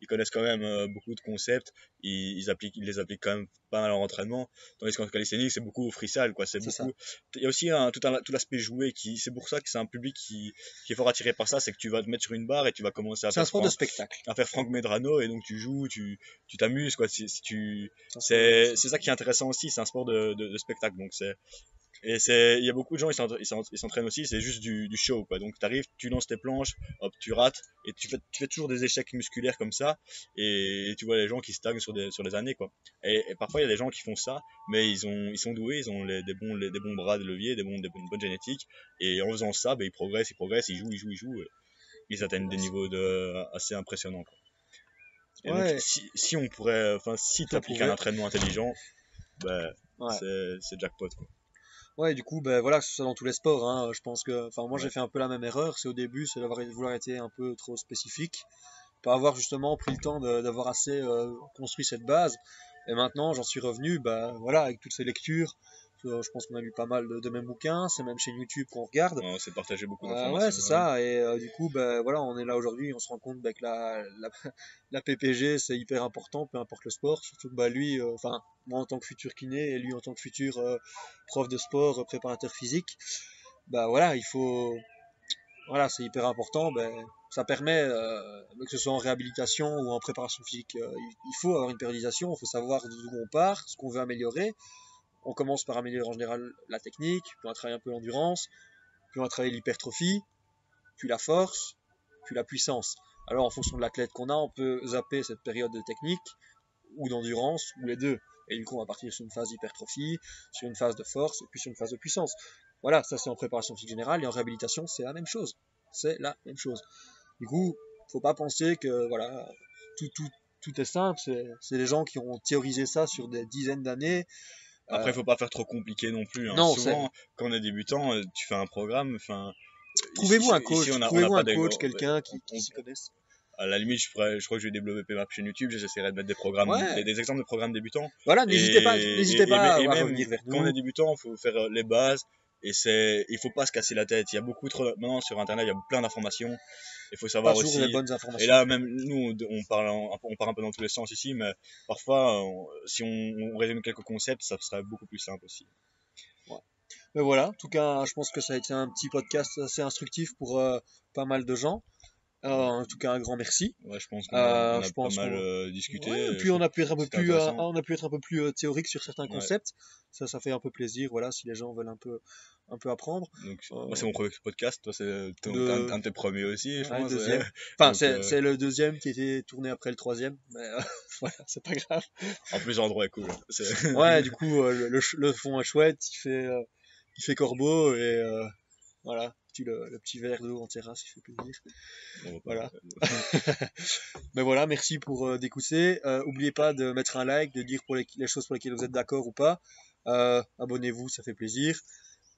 ils connaissent quand même beaucoup de concepts, ils les appliquent quand même pas mal en entraînement. Tandis qu'en calisthenics, c'est beaucoup freestyle, quoi. Il y a aussi tout l'aspect joué c'est pour ça que c'est un public qui est fort attiré par ça, c'est que tu vas te mettre sur une barre et tu vas commencer à faire un sport de spectacle. À faire Franck Medrano, et donc tu joues, tu t'amuses, quoi. C'est ça qui est intéressant aussi, c'est un sport de spectacle, donc Et il y a beaucoup de gens, ils s'entraînent aussi, c'est juste du show, quoi. Donc, t'arrives, tu lances tes planches, hop, tu rates, et tu fais toujours des échecs musculaires comme ça, et tu vois les gens qui stagnent sur les années, quoi. Et parfois, il y a des gens qui font ça, mais ils sont doués, ils ont des bons bras de levier, une bonne génétique, et en faisant ça, ben, ils jouent, et ils atteignent des niveaux assez impressionnants, quoi. Et donc, Ouais, si on pourrait, enfin, si tu ça appliques un pourrait. entraînement intelligent, ben, Ouais. c'est jackpot, quoi. Ouais, du coup, ben voilà, que ce soit dans tous les sports, hein, je pense que, enfin, moi j'ai Ouais. fait un peu la même erreur, c'est au début, c'est d'avoir vouloir être un peu trop spécifique, pas avoir justement pris le temps d'avoir assez construit cette base. Et maintenant, j'en suis revenu, bah voilà, avec toutes ces lectures. Je pense qu'on a lu pas mal de mes bouquins, c'est même chaîne YouTube qu'on regarde. Ouais, on s'est partagé beaucoup Ouais, d'informations, c'est ouais. ça. Et du coup, bah voilà, on est là aujourd'hui, on se rend compte bah, que la PPG, c'est hyper important, peu importe le sport. Surtout que bah lui, enfin, moi en tant que futur kiné et lui en tant que futur prof de sport, préparateur physique, bah voilà, il faut, voilà, c'est hyper important. Ben, ça permet, que ce soit en réhabilitation ou en préparation physique, il faut avoir une périodisation, il faut savoir d'où on part, ce qu'on veut améliorer. On commence par améliorer en général la technique, puis on va travailler un peu l'endurance, puis on va travailler l'hypertrophie, puis la force, puis la puissance. Alors en fonction de l'athlète qu'on a, on peut zapper cette période de technique ou d'endurance, ou les deux. Et du coup, on va partir sur une phase d'hypertrophie, sur une phase de force, et puis sur une phase de puissance. Voilà, ça c'est en préparation physique générale, et en réhabilitation, c'est la même chose. C'est la même chose. Du coup, faut pas penser que voilà, tout, tout, tout est simple. C'est les gens qui ont théorisé ça sur des dizaines d'années. Après, Euh, il faut pas faire trop compliqué non plus, hein. non, c'est Souvent, quand on est débutant, tu fais un programme, enfin, on n'a trouvez-vous pas un de, coach, quelqu'un qui on- s'y connaisse. à la limite, je crois que je vais développer ma chaîne YouTube, j'essaierai de mettre des programmes, Ouais, des exemples de programmes débutants. voilà, n'hésitez pas Et à même revenir vers quand on est nous. débutant, il faut faire les bases. Il faut pas se casser la tête. Il y a beaucoup trop, maintenant sur Internet, il y a plein d'informations. Il faut Pas savoir toujours les aussi. bonnes Et informations. là, même nous, on part un peu dans tous les sens ici, mais parfois, si on résume quelques concepts, ça serait beaucoup plus simple aussi. Ouais. Mais voilà, en tout cas, je pense que ça a été un petit podcast assez instructif pour pas mal de gens. Ouais, En tout cas, un grand merci. ouais, je pense Euh, on a je pas pense mal qu'on, discuté. ouais, et puis on a pu être un peu C'était plus, intéressant. on a pu être un peu plus théorique sur certains Ouais. concepts. Ça fait un peu plaisir. Voilà, si les gens veulent un peu apprendre. Donc, moi, c'est Euh, mon premier podcast. Toi, c'est de, un de tes premiers aussi, je ouais, pense. deuxième. Enfin, Donc, c'est le deuxième qui était tourné après le troisième. Mais voilà, c'est pas grave. en plus, l'endroit est cool. Ouais, du coup, le fond est chouette. Il fait corbeau et voilà, le petit verre d'eau en terrasse, il fait plaisir. Bon, Voilà. Mais voilà, merci pour d'écouter. Oubliez pas de mettre un like, de dire pour les choses pour lesquelles vous êtes d'accord ou pas. Abonnez-vous, ça fait plaisir.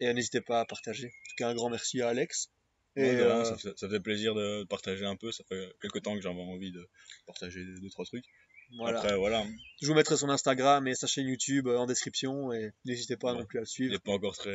Et n'hésitez pas à partager. En tout cas, un grand merci à Alex. Et ouais, de rien, ça fait plaisir de partager un peu. Ça fait quelques temps que j'avais envie de partager deux, trois trucs. voilà. Après, voilà, Je vous mettrai son Instagram et sa chaîne YouTube en description. Et n'hésitez pas ouais, non plus à le il suivre. est pas encore très